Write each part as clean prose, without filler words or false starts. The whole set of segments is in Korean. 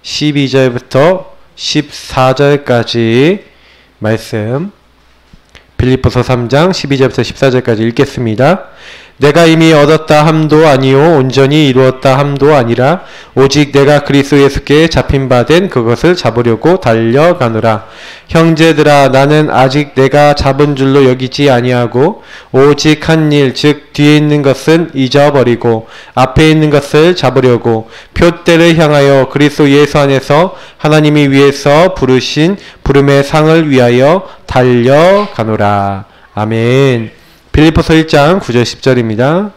12절부터 14절까지 말씀, 빌립보서 3장 12절부터 14절까지 읽겠습니다. 내가 이미 얻었다 함도 아니요 온전히 이루었다 함도 아니라 오직 내가 그리스도 예수께 잡힌 바 된 그것을 잡으려고 달려가노라. 형제들아, 나는 아직 내가 잡은 줄로 여기지 아니하고 오직 한 일, 즉 뒤에 있는 것은 잊어버리고 앞에 있는 것을 잡으려고 표대를 향하여 그리스도 예수 안에서 하나님이 위에서 부르신 부름의 상을 위하여 달려가노라. 아멘. 빌립보서 1장 9절 10절입니다.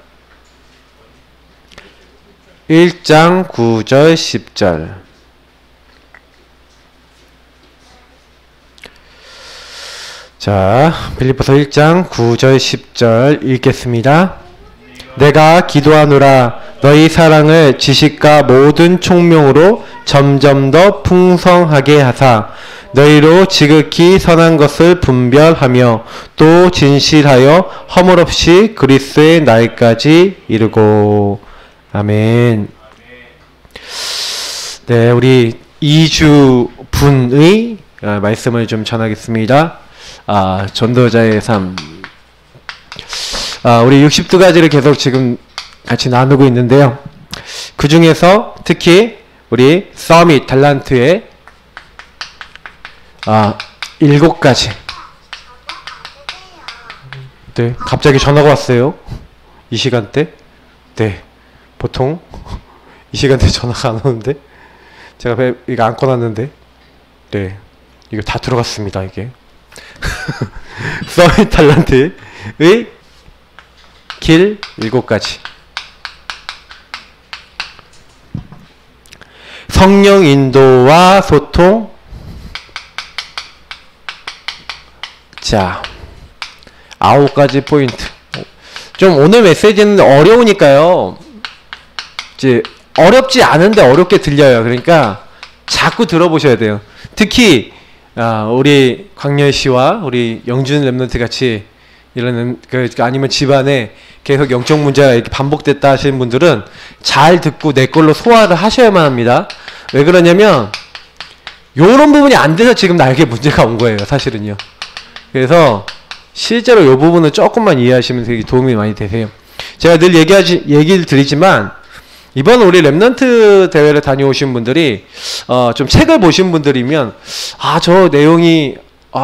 1장 9절 10절. 자, 빌립보서 1장 9절 10절 읽겠습니다. 내가 기도하노라. 너희 사랑을 지식과 모든 총명으로 점점 더 풍성하게 하사 너희로 지극히 선한 것을 분별하며 또 진실하여 허물 없이 그리스도의 날까지 이르고. 아멘. 네, 우리 2주 분의 말씀을 좀 전하겠습니다. 전도자의 삶. 우리 62가지를 계속 지금 같이 나누고 있는데요. 그 중에서 특히 우리 서밋 달란트의 7가지. 네, 갑자기 전화가 왔어요. 이 시간대. 네, 보통 이 시간대 전화가 안 오는데 제가 이거 안 꺼놨는데. 네, 이거 다 들어갔습니다. 이게 서밋 달란트의 길 7가지. 성령 인도와 소통. 자, 9가지 포인트. 좀 오늘 메시지는 어려우니까요. 이제 어렵지 않은데 어렵게 들려요. 그러니까 자꾸 들어보셔야 돼요. 특히 우리 광열 씨와 우리 영준 랩런트 같이 이런 아니면 집안에 계속 영적 문제가 이렇게 반복됐다 하시는 분들은 잘 듣고 내 걸로 소화를 하셔야만 합니다. 왜 그러냐면 요런 부분이 안 돼서 지금 나에게 문제가 온 거예요, 사실은요. 그래서 실제로 이 부분을 조금만 이해하시면 되게 도움이 많이 되세요. 제가 늘 얘기를 드리지만 이번 우리 랩넌트 대회를 다녀오신 분들이 좀 책을 보신 분들이면 저 내용이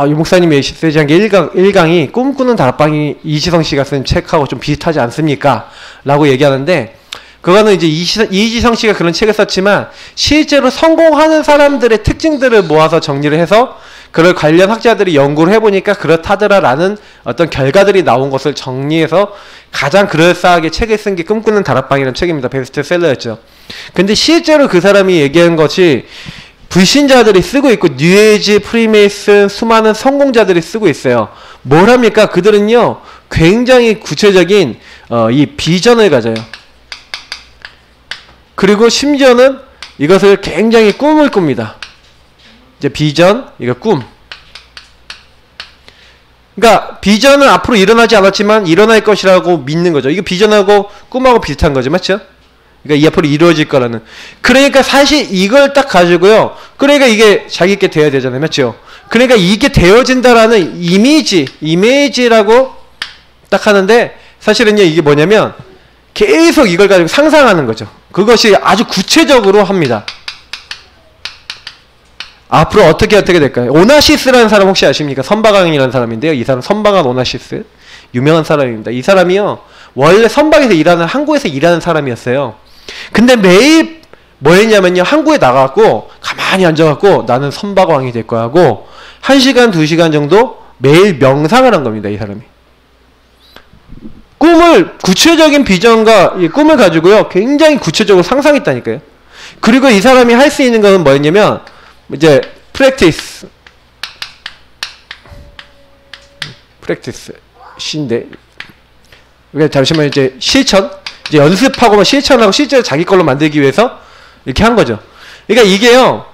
유 목사님의 메시지한 게 1강이 꿈꾸는 다락방이 이지성 씨가 쓴 책하고 좀 비슷하지 않습니까? 라고 얘기하는데, 그거는 이제 이지성 씨가 그런 책을 썼지만 실제로 성공하는 사람들의 특징들을 모아서 정리를 해서 그걸 관련 학자들이 연구를 해보니까 그렇다더라라는 어떤 결과들이 나온 것을 정리해서 가장 그럴싸하게 책을 쓴 게 꿈꾸는 다락방이라는 책입니다. 베스트셀러였죠. 근데 실제로 그 사람이 얘기한 것이 불신자들이 쓰고 있고 뉴에이지, 프리메이슨, 수많은 성공자들이 쓰고 있어요. 뭘 합니까? 그들은요 굉장히 구체적인 이 비전을 가져요. 그리고 심지어는 이것을 굉장히 꿈을 꿉니다. 이제 비전, 이거 꿈. 그러니까 비전은 앞으로 일어나지 않았지만 일어날 것이라고 믿는 거죠. 이거 비전하고 꿈하고 비슷한 거죠, 맞죠? 그러니까 이 앞으로 이루어질 거라는. 그러니까 사실 이걸 딱 가지고요. 그러니까 이게 자기께 돼야 되잖아요, 맞죠? 그러니까 이게 되어진다라는 이미지라고 딱 하는데, 사실은요 이게 뭐냐면 계속 이걸 가지고 상상하는 거죠. 그것이 아주 구체적으로 합니다. 앞으로 어떻게 될까요? 오나시스라는 사람 혹시 아십니까? 선박왕이라는 사람인데요. 이 사람 선박왕 오나시스. 유명한 사람입니다. 이 사람이요 원래 선박에서 일하는, 항구에서 일하는 사람이었어요. 근데 매일 뭐 했냐면요, 항구에 나가고 가만히 앉아갖고 나는 선박왕이 될 거야 하고 1시간 2시간 정도 매일 명상을 한 겁니다. 이 사람이 꿈을, 구체적인 비전과 이 꿈을 가지고요 굉장히 구체적으로 상상했다니까요. 그리고 이 사람이 할 수 있는 것은 뭐였냐면 이제 프랙티스 신데, 잠시만, 이제 실천, 이제 연습하고 실천하고 실제로 자기 걸로 만들기 위해서 이렇게 한 거죠. 그러니까 이게요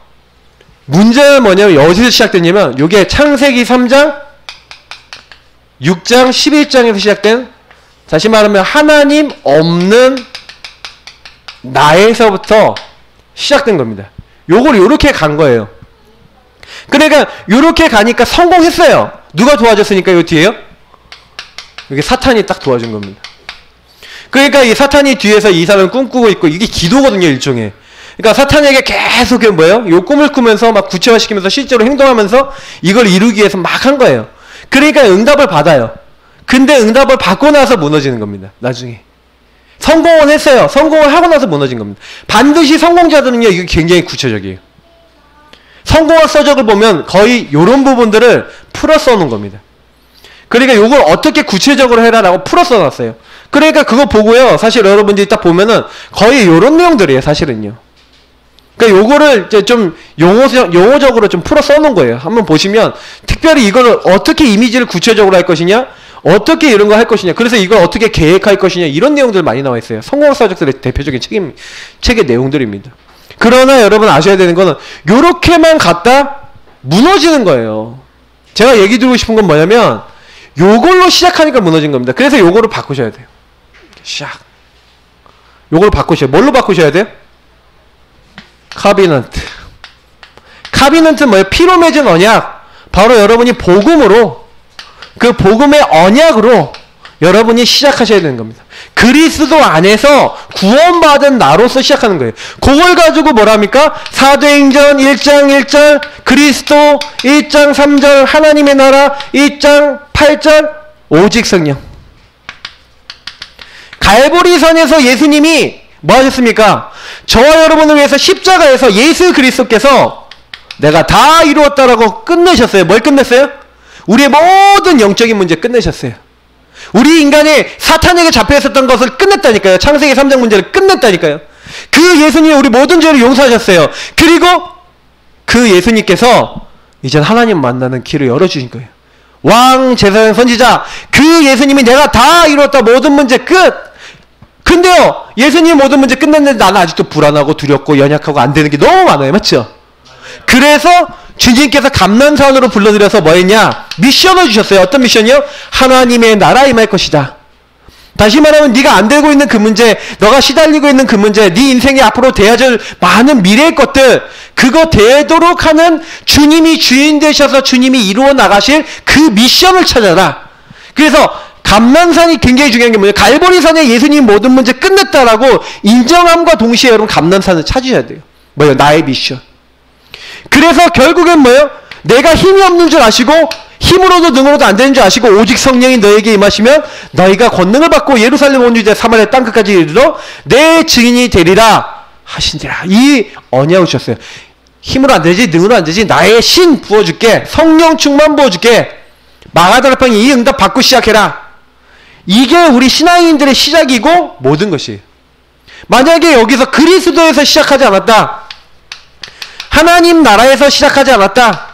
문제는 뭐냐면 어디서 시작됐냐면 이게 창세기 3장 6장 11장에서 시작된, 다시 말하면 하나님 없는 나에서부터 시작된 겁니다. 요걸 요렇게 간 거예요. 그러니까 요렇게 가니까 성공했어요. 누가 도와줬으니까 요 뒤에요? 이게 사탄이 딱 도와준 겁니다. 그러니까 이 사탄이 뒤에서 이 사람을 꿈꾸고 있고, 이게 기도거든요, 일종의. 그러니까 사탄에게 계속 뭐예요? 요 꿈을 꾸면서 막 구체화시키면서 실제로 행동하면서 이걸 이루기 위해서 막 한 거예요. 그러니까 응답을 받아요. 근데 응답을 받고 나서 무너지는 겁니다. 나중에. 성공은 했어요. 성공을 하고 나서 무너진 겁니다. 반드시 성공자들은요, 이게 굉장히 구체적이에요. 성공한 서적을 보면 거의 요런 부분들을 풀어 써놓은 겁니다. 그러니까 요걸 어떻게 구체적으로 해라라고 풀어 써놨어요. 그러니까 그거 보고요, 사실 여러분들이 딱 보면은 거의 요런 내용들이에요, 사실은요. 그러니까 요거를 이제 좀 용어적으로 좀 풀어 써놓은 거예요. 한번 보시면 특별히 이걸 어떻게 이미지를 구체적으로 할 것이냐, 어떻게 이런 거 할 것이냐, 그래서 이걸 어떻게 계획할 것이냐, 이런 내용들 많이 나와 있어요. 성공 서적들의 대표적인 책의 내용들입니다. 그러나 여러분 아셔야 되는 거는 요렇게만 갔다 무너지는 거예요. 제가 얘기 드리고 싶은 건 뭐냐면 요걸로 시작하니까 무너진 겁니다. 그래서 요거를 바꾸셔야 돼요. 시작. 요걸 바꾸셔야 돼요. 뭘로 바꾸셔야 돼요? 카비넌트. 카비넌트는 뭐예요? 피로 맺은 언약. 바로 여러분이 복음으로, 그 복음의 언약으로 여러분이 시작하셔야 되는 겁니다. 그리스도 안에서 구원받은 나로서 시작하는 거예요. 그걸 가지고 뭐랍니까? 사도행전 1장 1절, 그리스도 1장 3절, 하나님의 나라 1장 8절, 오직 성령. 갈보리선에서 예수님이 뭐 하셨습니까? 저와 여러분을 위해서 십자가에서 예수 그리스도께서 내가 다 이루었다라고 끝내셨어요. 뭘 끝냈어요? 우리의 모든 영적인 문제 끝내셨어요. 우리 인간이 사탄에게 잡혀 있었던 것을 끝냈다니까요. 창세기 3장 문제를 끝냈다니까요. 그 예수님이 우리 모든 죄를 용서하셨어요. 그리고 그 예수님께서 이젠 하나님 만나는 길을 열어주신 거예요. 왕, 제사장, 선지자, 그 예수님이 내가 다 이뤘다, 모든 문제 끝. 근데요, 예수님이 모든 문제 끝냈는데 나는 아직도 불안하고 두렵고 연약하고 안 되는 게 너무 많아요. 맞죠? 그래서 주님께서 감난산으로 불러들여서 뭐 했냐? 미션을 주셨어요. 어떤 미션이요? 하나님의 나라 임할 것이다. 다시 말하면 네가 안 되고 있는 그 문제, 너가 시달리고 있는 그 문제, 네 인생에 앞으로 대해줄 많은 미래의 것들, 그거 되도록 하는 주님이 주인 되셔서 주님이 이루어 나가실 그 미션을 찾아라. 그래서 감난산이 굉장히 중요한 게 뭐냐면 갈보리산에 예수님 모든 문제 끝냈다라고 인정함과 동시에 여러분 감난산을 찾으셔야 돼요. 뭐예요? 나의 미션. 그래서 결국엔 뭐예요? 내가 힘이 없는 줄 아시고 힘으로도 능으로도 안 되는 줄 아시고 오직 성령이 너에게 임하시면 너희가 권능을 받고 예루살렘 온 유대 사마리아 땅끝까지 이르러 내 증인이 되리라 하신지라. 이 언약을 주셨어요. 힘으로 안 되지, 능으로 안 되지, 나의 신 부어줄게, 성령 충만 부어줄게, 마가다락방에 이 응답 받고 시작해라. 이게 우리 신앙인들의 시작이고 모든 것이에요. 만약에 여기서 그리스도에서 시작하지 않았다, 하나님 나라에서 시작하지 않았다,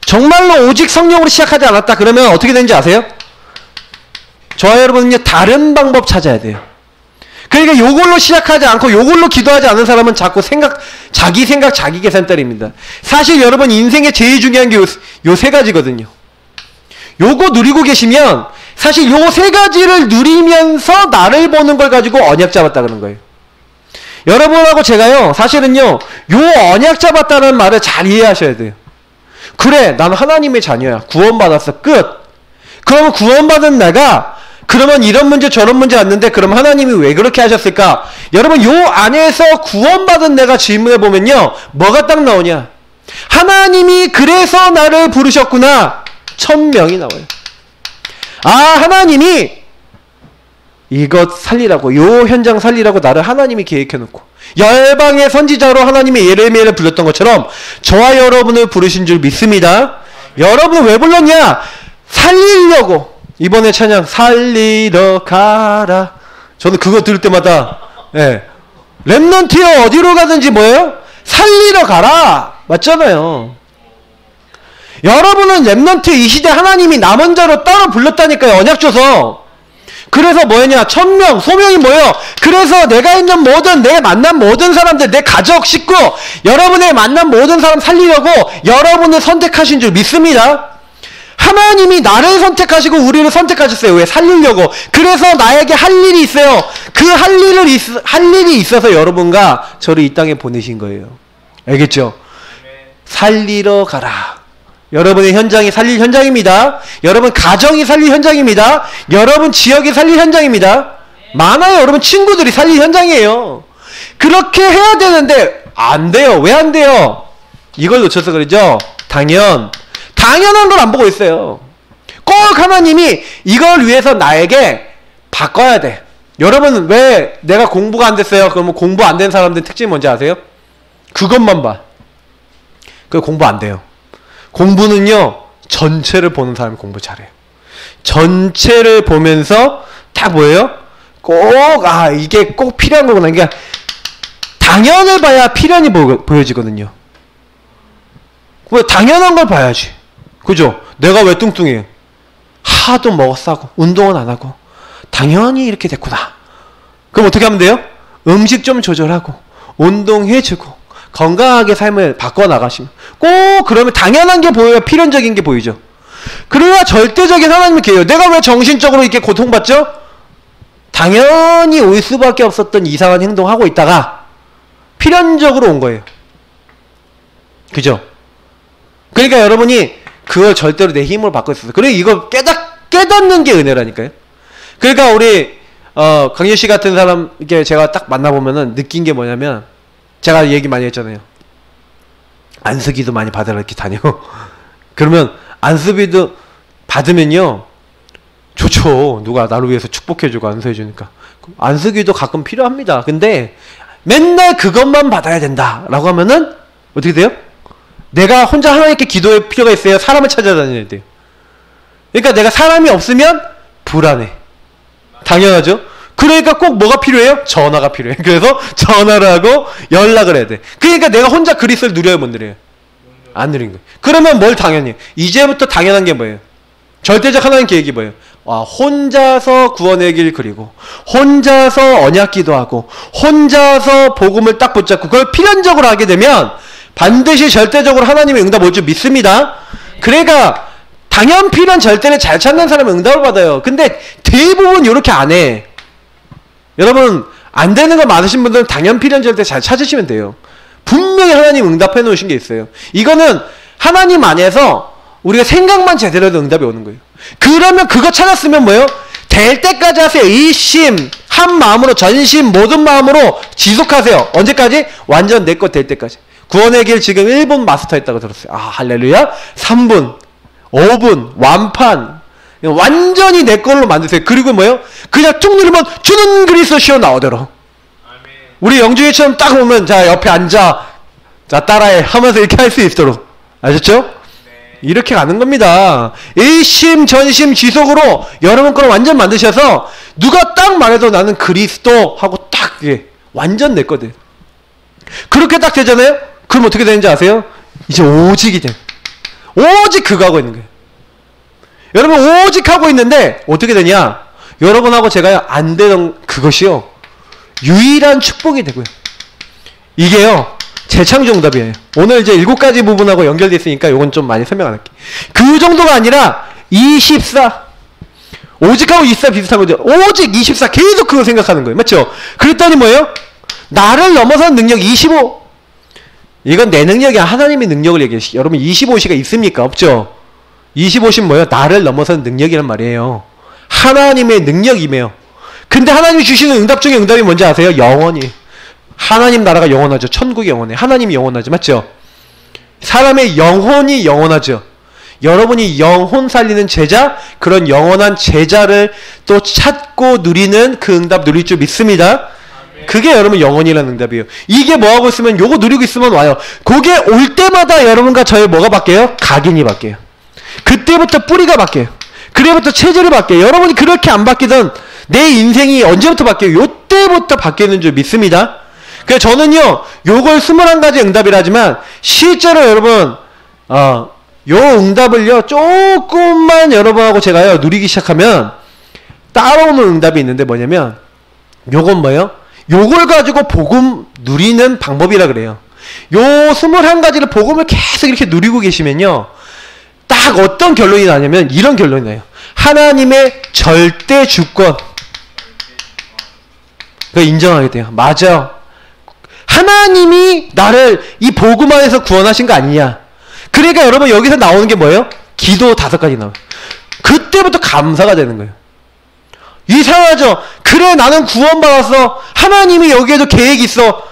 정말로 오직 성령으로 시작하지 않았다, 그러면 어떻게 되는지 아세요? 저와 여러분은요, 다른 방법 찾아야 돼요. 그러니까 요걸로 시작하지 않고 요걸로 기도하지 않은 사람은 자꾸 자기 생각, 자기 계산떨입니다. 사실 여러분 인생에 제일 중요한 게 요 세 가지거든요. 요거 누리고 계시면 사실 요 세 가지를 누리면서 나를 보는 걸 가지고 언약 잡았다 그러는 거예요. 여러분하고 제가요, 사실은요, 요 언약 잡았다는 말을 잘 이해하셔야 돼요. 그래, 나는 하나님의 자녀야. 구원받았어. 끝. 그러면 구원받은 내가, 그러면 이런 문제 저런 문제 왔는데 그럼 하나님이 왜 그렇게 하셨을까? 여러분 요 안에서 구원받은 내가 질문해 보면요, 뭐가 딱 나오냐? 하나님이 그래서 나를 부르셨구나. 1000명이 나와요. 아, 하나님이 이것 살리라고, 요 현장 살리라고 나를 하나님이 계획해놓고 열방의 선지자로 하나님의 예레미야를 불렀던 것처럼 저와 여러분을 부르신 줄 믿습니다. 여러분을 왜 불렀냐? 살리려고. 이번에 찬양 살리러 가라, 저는 그거 들을 때마다 렘넌트여 어디로 가든지 뭐예요? 살리러 가라 맞잖아요. 여러분은 렘넌트 이 시대 하나님이 남은 자로 따로 불렀다니까요. 언약 줘서. 그래서 뭐였냐? 1000명, 소명이 뭐예요? 그래서 내가 있는 모든, 내 만난 모든 사람들, 내 가족, 식구, 여러분의 만난 모든 사람 살리려고 여러분을 선택하신 줄 믿습니다. 하나님이 나를 선택하시고 우리를 선택하셨어요. 왜? 살리려고. 그래서 나에게 할 일이 있어요. 그 할 일이 있어서 여러분과 저를 이 땅에 보내신 거예요. 알겠죠? 살리러 가라. 여러분의 현장이 살릴 현장입니다. 여러분 가정이 살릴 현장입니다. 여러분 지역이 살릴 현장입니다. 많아요. 여러분 친구들이 살릴 현장이에요. 그렇게 해야 되는데 안 돼요. 왜 안 돼요? 이걸 놓쳐서 그러죠. 당연한 걸 안 보고 있어요. 꼭 하나님이 이걸 위해서 나에게 바꿔야 돼. 여러분 왜 내가 공부가 안 됐어요? 그러면 공부 안 된 사람들 특징이 뭔지 아세요? 그것만 봐. 그 공부 안 돼요. 공부는요 전체를 보는 사람이 공부 잘해요. 전체를 보면서 다 뭐예요? 꼭 이게 꼭 필요한 거구나. 그러니까 당연을 봐야 필연이 보여지거든요. 왜? 당연한 걸 봐야지. 그죠? 내가 왜 뚱뚱해? 하도 먹었다고 운동은 안 하고 당연히 이렇게 됐구나. 그럼 어떻게 하면 돼요? 음식 좀 조절하고 운동해주고 건강하게 삶을 바꿔나가시면 꼭 그러면 당연한 게 보여야 필연적인 게 보이죠. 그래야 절대적인 하나님의 계획이에요. 내가 왜 정신적으로 이렇게 고통받죠? 당연히 올 수밖에 없었던 이상한 행동하고 있다가 필연적으로 온 거예요. 그죠? 그러니까 여러분이 그걸 절대로 내 힘으로 바꿔 있어요. 그리고 이거 깨닫는 게 은혜라니까요. 그러니까 우리 강유 씨 같은 사람 이렇게 제가 딱 만나보면은 느낀 게 뭐냐면 제가 얘기 많이 했잖아요. 안수기도 많이 받으러 이렇게 다니고 그러면 안수비도 받으면요 좋죠. 누가 나를 위해서 축복해주고 안수해주니까 안수기도 가끔 필요합니다. 근데 맨날 그것만 받아야 된다 라고 하면은 어떻게 돼요? 내가 혼자 하나님께 기도할 필요가 있어요? 사람을 찾아다녀야 돼요? 그러니까 내가 사람이 없으면 불안해. 당연하죠? 그러니까 꼭 뭐가 필요해요? 전화가 필요해. 그래서 전화를 하고 연락을 해야 돼. 그러니까 내가 혼자 그리스도를 누려요, 못 누려요? 안 누린 거예요. 그러면 뭘 당연히? 이제부터 당연한 게 뭐예요? 절대적 하나님 계획이 뭐예요? 혼자서 구원의 길 그리고 혼자서 언약 기도하고 혼자서 복음을 딱 붙잡고 그걸 필연적으로 하게 되면 반드시 절대적으로 하나님의 응답 올 줄 믿습니다. 그러니까 당연 필연 절대를 잘 찾는 사람은 응답을 받아요. 근데 대부분 이렇게 안 해. 여러분 안 되는 거 많으신 분들은 당연 필연 절대 잘 찾으시면 돼요. 분명히 하나님 응답해 놓으신 게 있어요. 이거는 하나님 안에서 우리가 생각만 제대로 해도 응답이 오는 거예요. 그러면 그거 찾았으면 뭐예요? 될 때까지 하세요. 이심 한 마음으로 전심 모든 마음으로 지속하세요. 언제까지? 완전 내 것 될 때까지. 구원의 길 지금 1분 마스터했다고 들었어요. 할렐루야. 3분 5분 완판 완전히 내 걸로 만드세요. 그리고 뭐예요? 그냥 툭 누르면 주는 그리스도 시어 나오더라. 우리 영주이처럼 딱 오면 자 옆에 앉아 자 따라해 하면서 이렇게 할 수 있도록 아셨죠? 이렇게 가는 겁니다. 일심 전심 지속으로 여러분 거를 완전 만드셔서 누가 딱 말해도 나는 그리스도 하고 딱 이게 완전 내 거든. 그렇게 딱 되잖아요? 그럼 어떻게 되는지 아세요? 이제 오직이 돼. 오직 그거 하고 있는 거예요. 여러분 오직 하고 있는데 어떻게 되냐? 여러분하고 제가 안 되던 그것이요 유일한 축복이 되고요. 이게요 재창조 응답이에요. 오늘 이제 7가지 부분하고 연결되어 있으니까 요건 좀 많이 설명 안 할게. 그 정도가 아니라 24 오직하고 24 비슷한 거죠. 오직 24 계속 그거 생각하는 거예요. 맞죠? 그랬더니 뭐예요? 나를 넘어선 능력 25 이건 내 능력이 아니라 하나님의 능력을 얘기해요. 여러분 25시가 있습니까? 없죠? 25시 뭐예요? 나를 넘어선 능력이란 말이에요. 하나님의 능력이며 근데 하나님이 주시는 응답 중에 응답이 뭔지 아세요? 영원히 하나님 나라가 영원하죠. 천국이 영원해. 하나님이 영원하죠. 맞죠? 사람의 영혼이 영원하죠. 여러분이 영혼 살리는 제자 그런 영원한 제자를 또 찾고 누리는 그 응답 누릴 줄 믿습니다. 그게 여러분 영혼이라는 응답이에요. 이게 뭐하고 있으면 요거 누리고 있으면 와요. 그게 올 때마다 여러분과 저의 뭐가 바뀌어요? 각인이 바뀌어요. 그때부터 뿌리가 바뀌어요. 그래부터 체질이 바뀌어요. 여러분이 그렇게 안 바뀌던 내 인생이 언제부터 바뀌어요? 요때부터 바뀌는 줄 믿습니다. 그래서 저는요 요걸 21가지 응답이라 하지만 실제로 여러분 요 응답을요 조금만 여러분하고 제가요 누리기 시작하면 따라오는 응답이 있는데 뭐냐면 요건 뭐예요? 요걸 가지고 복음 누리는 방법이라 그래요. 요 21가지를 복음을 계속 이렇게 누리고 계시면요 딱 어떤 결론이 나냐면 이런 결론이 나요. 하나님의 절대 주권. 그걸 인정하게 돼요. 맞아. 하나님이 나를 이 복음 안에서 구원하신 거 아니냐. 그러니까 여러분 여기서 나오는 게 뭐예요? 기도 5가지 나와요. 그때부터 감사가 되는 거예요. 이상하죠? 그래 나는 구원받았어. 하나님이 여기에도 계획이 있어.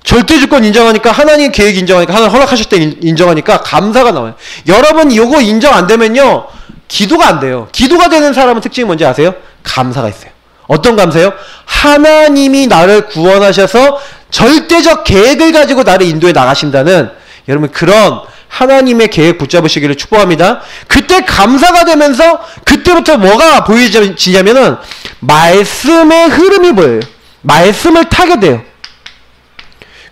절대주권 인정하니까 하나님 계획 인정하니까 하나님 허락하실 때 인정하니까 감사가 나와요. 여러분 이거 인정 안 되면요. 기도가 안 돼요. 기도가 되는 사람은 특징이 뭔지 아세요? 감사가 있어요. 어떤 감사요? 하나님이 나를 구원하셔서 절대적 계획을 가지고 나를 인도해 나가신다는 여러분 그런 하나님의 계획 붙잡으시기를 축복합니다. 그때 감사가 되면서 그때부터 뭐가 보이지냐면은 말씀의 흐름이 보여요. 말씀을 타게 돼요.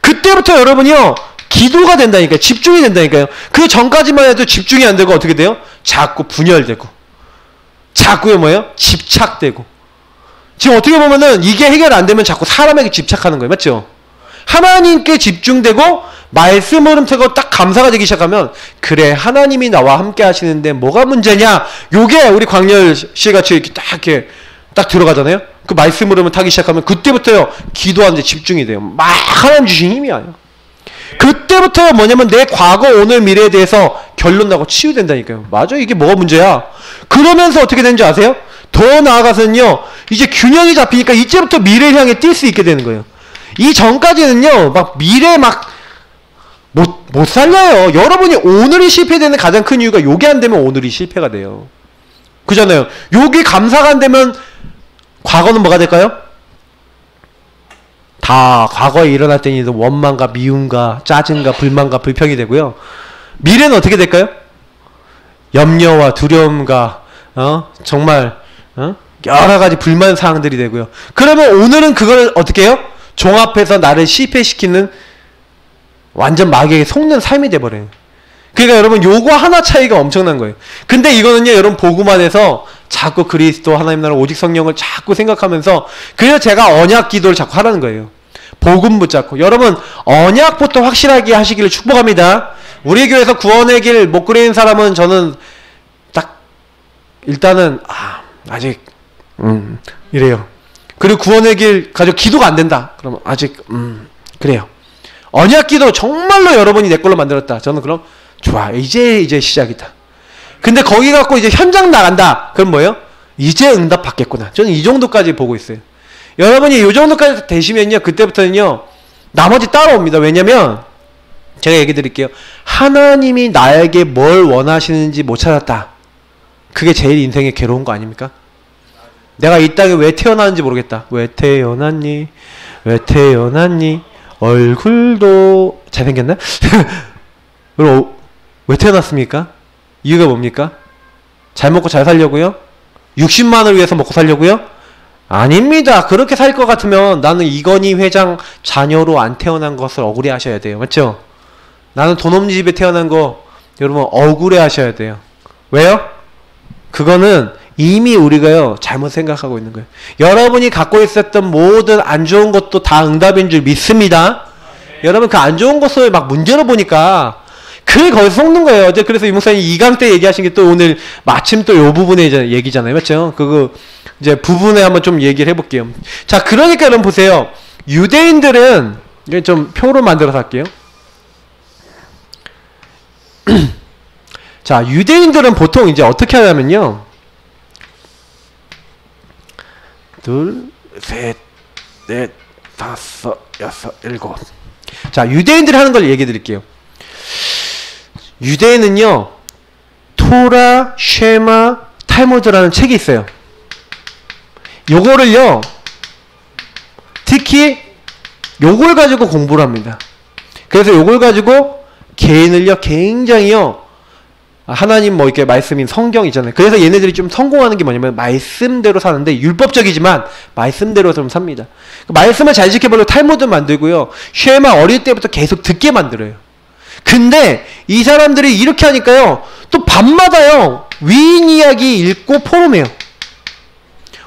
그때부터 여러분이요 기도가 된다니까요. 집중이 된다니까요. 그 전까지만 해도 집중이 안 되고 어떻게 돼요? 자꾸 분열되고 자꾸요 뭐예요? 집착되고. 지금 어떻게 보면은 이게 해결 안 되면 자꾸 사람에게 집착하는 거예요. 맞죠? 하나님께 집중되고 말씀 흐름 타고 딱 감사가 되기 시작하면 그래 하나님이 나와 함께 하시는데 뭐가 문제냐. 요게 우리 광열 씨같이 이렇게 딱 들어가잖아요. 그 말씀 흐름을 타기 시작하면 그때부터요 기도하는데 집중이 돼요. 막 하나님 주신 힘이 와요. 그때부터 뭐냐면 내 과거 오늘 미래에 대해서 결론 나고 치유된다니까요. 맞아 이게 뭐가 문제야. 그러면서 어떻게 되는지 아세요? 더 나아가서는요 이제 균형이 잡히니까 이제부터 미래를 향해 뛸 수 있게 되는 거예요. 이 전까지는요 막 미래 막 못 살려요. 여러분이 오늘이 실패되는 가장 큰 이유가 요게 안 되면 오늘이 실패가 돼요. 그잖아요. 요게 감사가 안 되면 과거는 뭐가 될까요? 다 과거에 일어날 때는 원망과 미움과 짜증과 불만과 불평이 되고요. 미래는 어떻게 될까요? 염려와 두려움과 정말 여러 가지 불만 사항들이 되고요. 그러면 오늘은 그걸 어떻게 해요? 종합해서 나를 실패시키는 완전 마귀에게 속는 삶이 돼버려요. 그러니까 여러분 요거 하나 차이가 엄청난 거예요. 근데 이거는요 여러분 복음 안에서 자꾸 그리스도 하나님 나라 오직 성령을 자꾸 생각하면서 그래서 제가 언약 기도를 자꾸 하라는 거예요. 복음 붙잡고 여러분 언약부터 확실하게 하시기를 축복합니다. 우리 교회에서 구원의 길 못 그리는 사람은 저는 딱 일단은 아직 이래요. 그리고 구원의 길 가지고 기도가 안 된다. 그러면 아직 그래요. 언약 기도 정말로 여러분이 내 걸로 만들었다. 저는 그럼 좋아. 이제 시작이다. 근데 거기 갖고 이제 현장 나간다. 그럼 뭐예요? 이제 응답 받겠구나. 저는 이 정도까지 보고 있어요. 여러분이 이 정도까지 되시면요. 그때부터는요. 나머지 따라옵니다. 왜냐면 제가 얘기 드릴게요. 하나님이 나에게 뭘 원하시는지 못 찾았다. 그게 제일 인생에 괴로운 거 아닙니까? 내가 이 땅에 왜 태어났는지 모르겠다. 왜 태어났니? 왜 태어났니? 얼굴도 잘생겼나? 왜 태어났습니까? 이유가 뭡니까? 잘 먹고 잘 살려고요? 60만을 위해서 먹고 살려고요? 아닙니다. 그렇게 살 것 같으면 나는 이건희 회장 자녀로 안 태어난 것을 억울해 하셔야 돼요. 맞죠? 나는 돈 없는 집에 태어난 거 여러분 억울해 하셔야 돼요. 왜요? 그거는 이미 우리가요 잘못 생각하고 있는 거예요. 여러분이 갖고 있었던 모든 안 좋은 것도 다 응답인 줄 믿습니다. 여러분 그 안 좋은 것을 막 문제로 보니까 그게 거기서 속는 거예요. 어제 그래서 이 목사님 2강 때 얘기하신 게 또 오늘 마침 또 요 부분에 얘기잖아요. 맞죠? 그거 이제 부분에 한번 좀 얘기를 해볼게요. 자, 그러니까 여러분 보세요. 유대인들은 이게 좀 표로 만들어서 할게요. 자, 유대인들은 보통 이제 어떻게 하냐면요. 둘, 셋, 넷, 다섯, 여섯, 일곱. 자, 유대인들이 하는 걸 얘기해 드릴게요. 유대인은요, 토라, 쉐마, 탈무드라는 책이 있어요. 요거를요, 특히 요걸 가지고 공부를 합니다. 그래서 요걸 가지고 개인을요, 굉장히요, 하나님 뭐 이렇게 말씀인 성경 있잖아요. 그래서 얘네들이 좀 성공하는 게 뭐냐면 말씀대로 사는데 율법적이지만 말씀대로 좀 삽니다. 말씀을 잘 지켜보려고 탈무드 만들고요. 쉐마 어릴 때부터 계속 듣게 만들어요. 근데 이 사람들이 이렇게 하니까요. 또 밤마다요. 위인 이야기 읽고 포럼해요.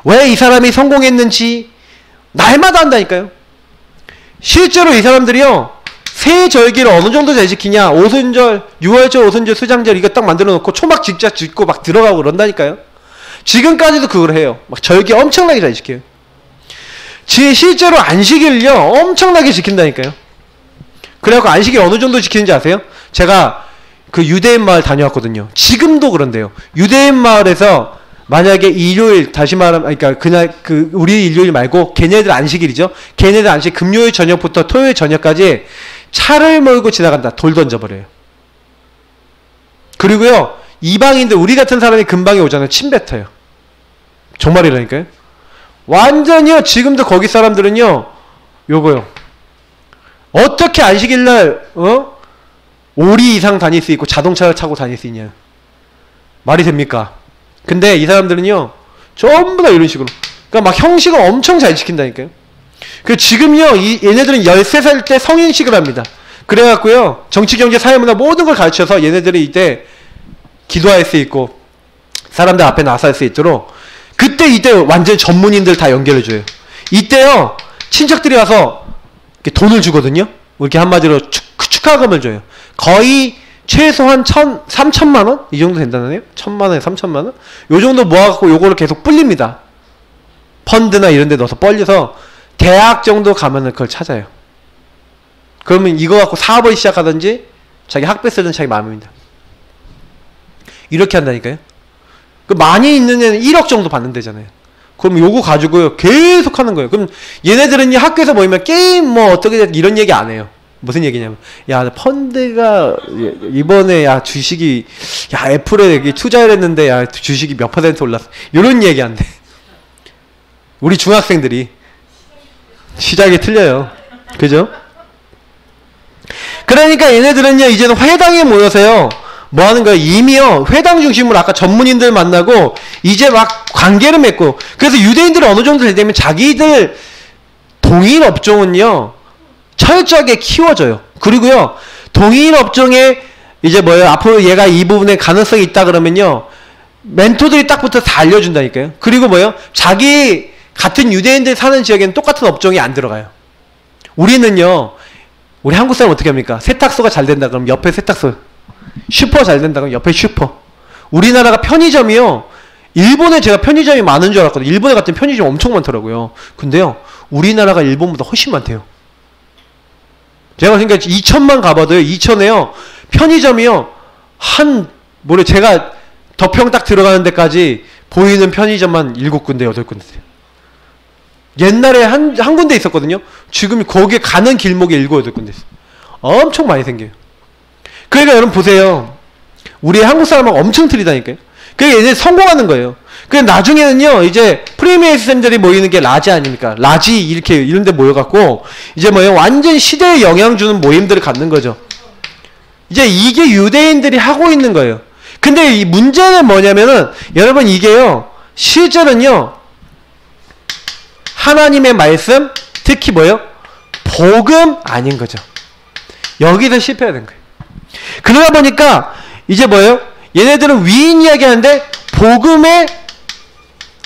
왜 이 사람이 성공했는지 날마다 한다니까요. 실제로 이 사람들이요. 새 절기를 어느 정도 잘 지키냐? 오순절, 유월절, 오순절, 수장절 이거 딱 만들어 놓고 초막 직접 짓고 막 들어가고 그런다니까요. 지금까지도 그걸 해요. 막 절기 엄청나게 잘 지켜요. 실제로 안식일을요 엄청나게 지킨다니까요. 그래갖고 안식일 어느 정도 지키는지 아세요? 제가 그 유대인 마을 다녀왔거든요. 지금도 그런데요. 유대인 마을에서 만약에 일요일, 다시 말하면, 그러니까 그날, 우리 일요일 말고 걔네들 안식일이죠. 걔네들 안식 금요일 저녁부터 토요일 저녁까지 차를 몰고 지나간다. 돌 던져버려요. 그리고요, 이방인들, 우리 같은 사람이 근방에 오잖아요. 침 뱉어요. 정말이라니까요. 완전히요, 지금도 거기 사람들은요, 요거요. 어떻게 안식일날, 오리 이상 다닐 수 있고 자동차를 타고 다닐 수 있냐. 말이 됩니까? 근데 이 사람들은요, 전부 다 이런 식으로. 그러니까 막 형식을 엄청 잘 지킨다니까요. 그 지금요, 얘네들은 13살 때 성인식을 합니다. 그래갖고요, 정치, 경제, 사회문화 모든 걸 가르쳐서 얘네들이 이때 기도할 수 있고, 사람들 앞에 나설 수 있도록, 이때 완전 전문인들 다 연결해줘요. 이때요, 친척들이 와서 돈을 주거든요. 이렇게 한마디로 축하금을 줘요. 거의 최소한 3천만원? 이 정도 된다네요? 1,000만원에 3천만원? 요 정도 모아갖고 요거를 계속 불립니다. 펀드나 이런 데 넣어서 벌려서 대학 정도 가면은 그걸 찾아요. 그러면 이거 갖고 사업을 시작하든지 자기 학비 쓰든 자기 마음입니다. 이렇게 한다니까요. 많이 있는 애는 1억 정도 받는다잖아요. 그럼 요거 가지고요 계속 하는 거예요. 그럼 얘네들은 학교에서 모이면 게임 뭐 어떻게 이런 얘기 안 해요. 무슨 얘기냐면, 야, 펀드가 이번에 야 주식이 야 애플에 투자를 했는데 야 주식이 몇 % 올랐어. 이런 얘기 안 돼. 우리 중학생들이 시작이 틀려요. 그죠? 그러니까 얘네들은요 이제는 회당에 모여서요 뭐 하는 거예요? 이미요 회당 중심으로 아까 전문인들 만나고 이제 막 관계를 맺고, 그래서 유대인들이 어느 정도 되면 자기들 동일 업종은요 철저하게 키워져요. 그리고요 동일 업종에 이제 뭐예요, 앞으로 얘가 이 부분에 가능성이 있다 그러면요 멘토들이 딱 붙어서 다 알려준다니까요. 그리고 뭐예요, 자기 같은 유대인들 사는 지역에는 똑같은 업종이 안 들어가요. 우리는요, 우리 한국 사람 어떻게 합니까? 세탁소가 잘 된다 그러면 옆에 세탁소, 슈퍼 잘 된다 그러면 옆에 슈퍼. 우리나라가 편의점이요, 일본에 제가 편의점이 많은 줄 알았거든요. 일본에 갔더니 편의점 엄청 많더라고요. 근데요 우리나라가 일본보다 훨씬 많대요. 제가 그러니까 2천만 가봐도요, 2천에요 편의점이요 제가 덕평 딱 들어가는 데까지 보이는 편의점만 7군데 8군데. 옛날에 한 군데 있었거든요. 지금 거기에 가는 길목에 7, 8군데 있어요. 엄청 많이 생겨요. 그러니까 여러분 보세요, 우리 한국 사람하고 엄청 틀리다니까요. 그러니까 얘네 성공하는 거예요. 그래서 나중에는요 이제 프리메이슨들이 모이는 게 라지 아닙니까? 라지 이렇게 이런 데 모여갖고 이제 뭐예요, 완전 시대에 영향 주는 모임들을 갖는 거죠. 이제 이게 유대인들이 하고 있는 거예요. 근데 이 문제는 뭐냐면은 여러분 이게요 실제는요 하나님의 말씀, 특히 뭐예요? 복음 아닌 거죠. 여기서 실패해야 된 거예요. 그러다 보니까 이제 뭐예요? 얘네들은 위인 이야기 하는데 복음의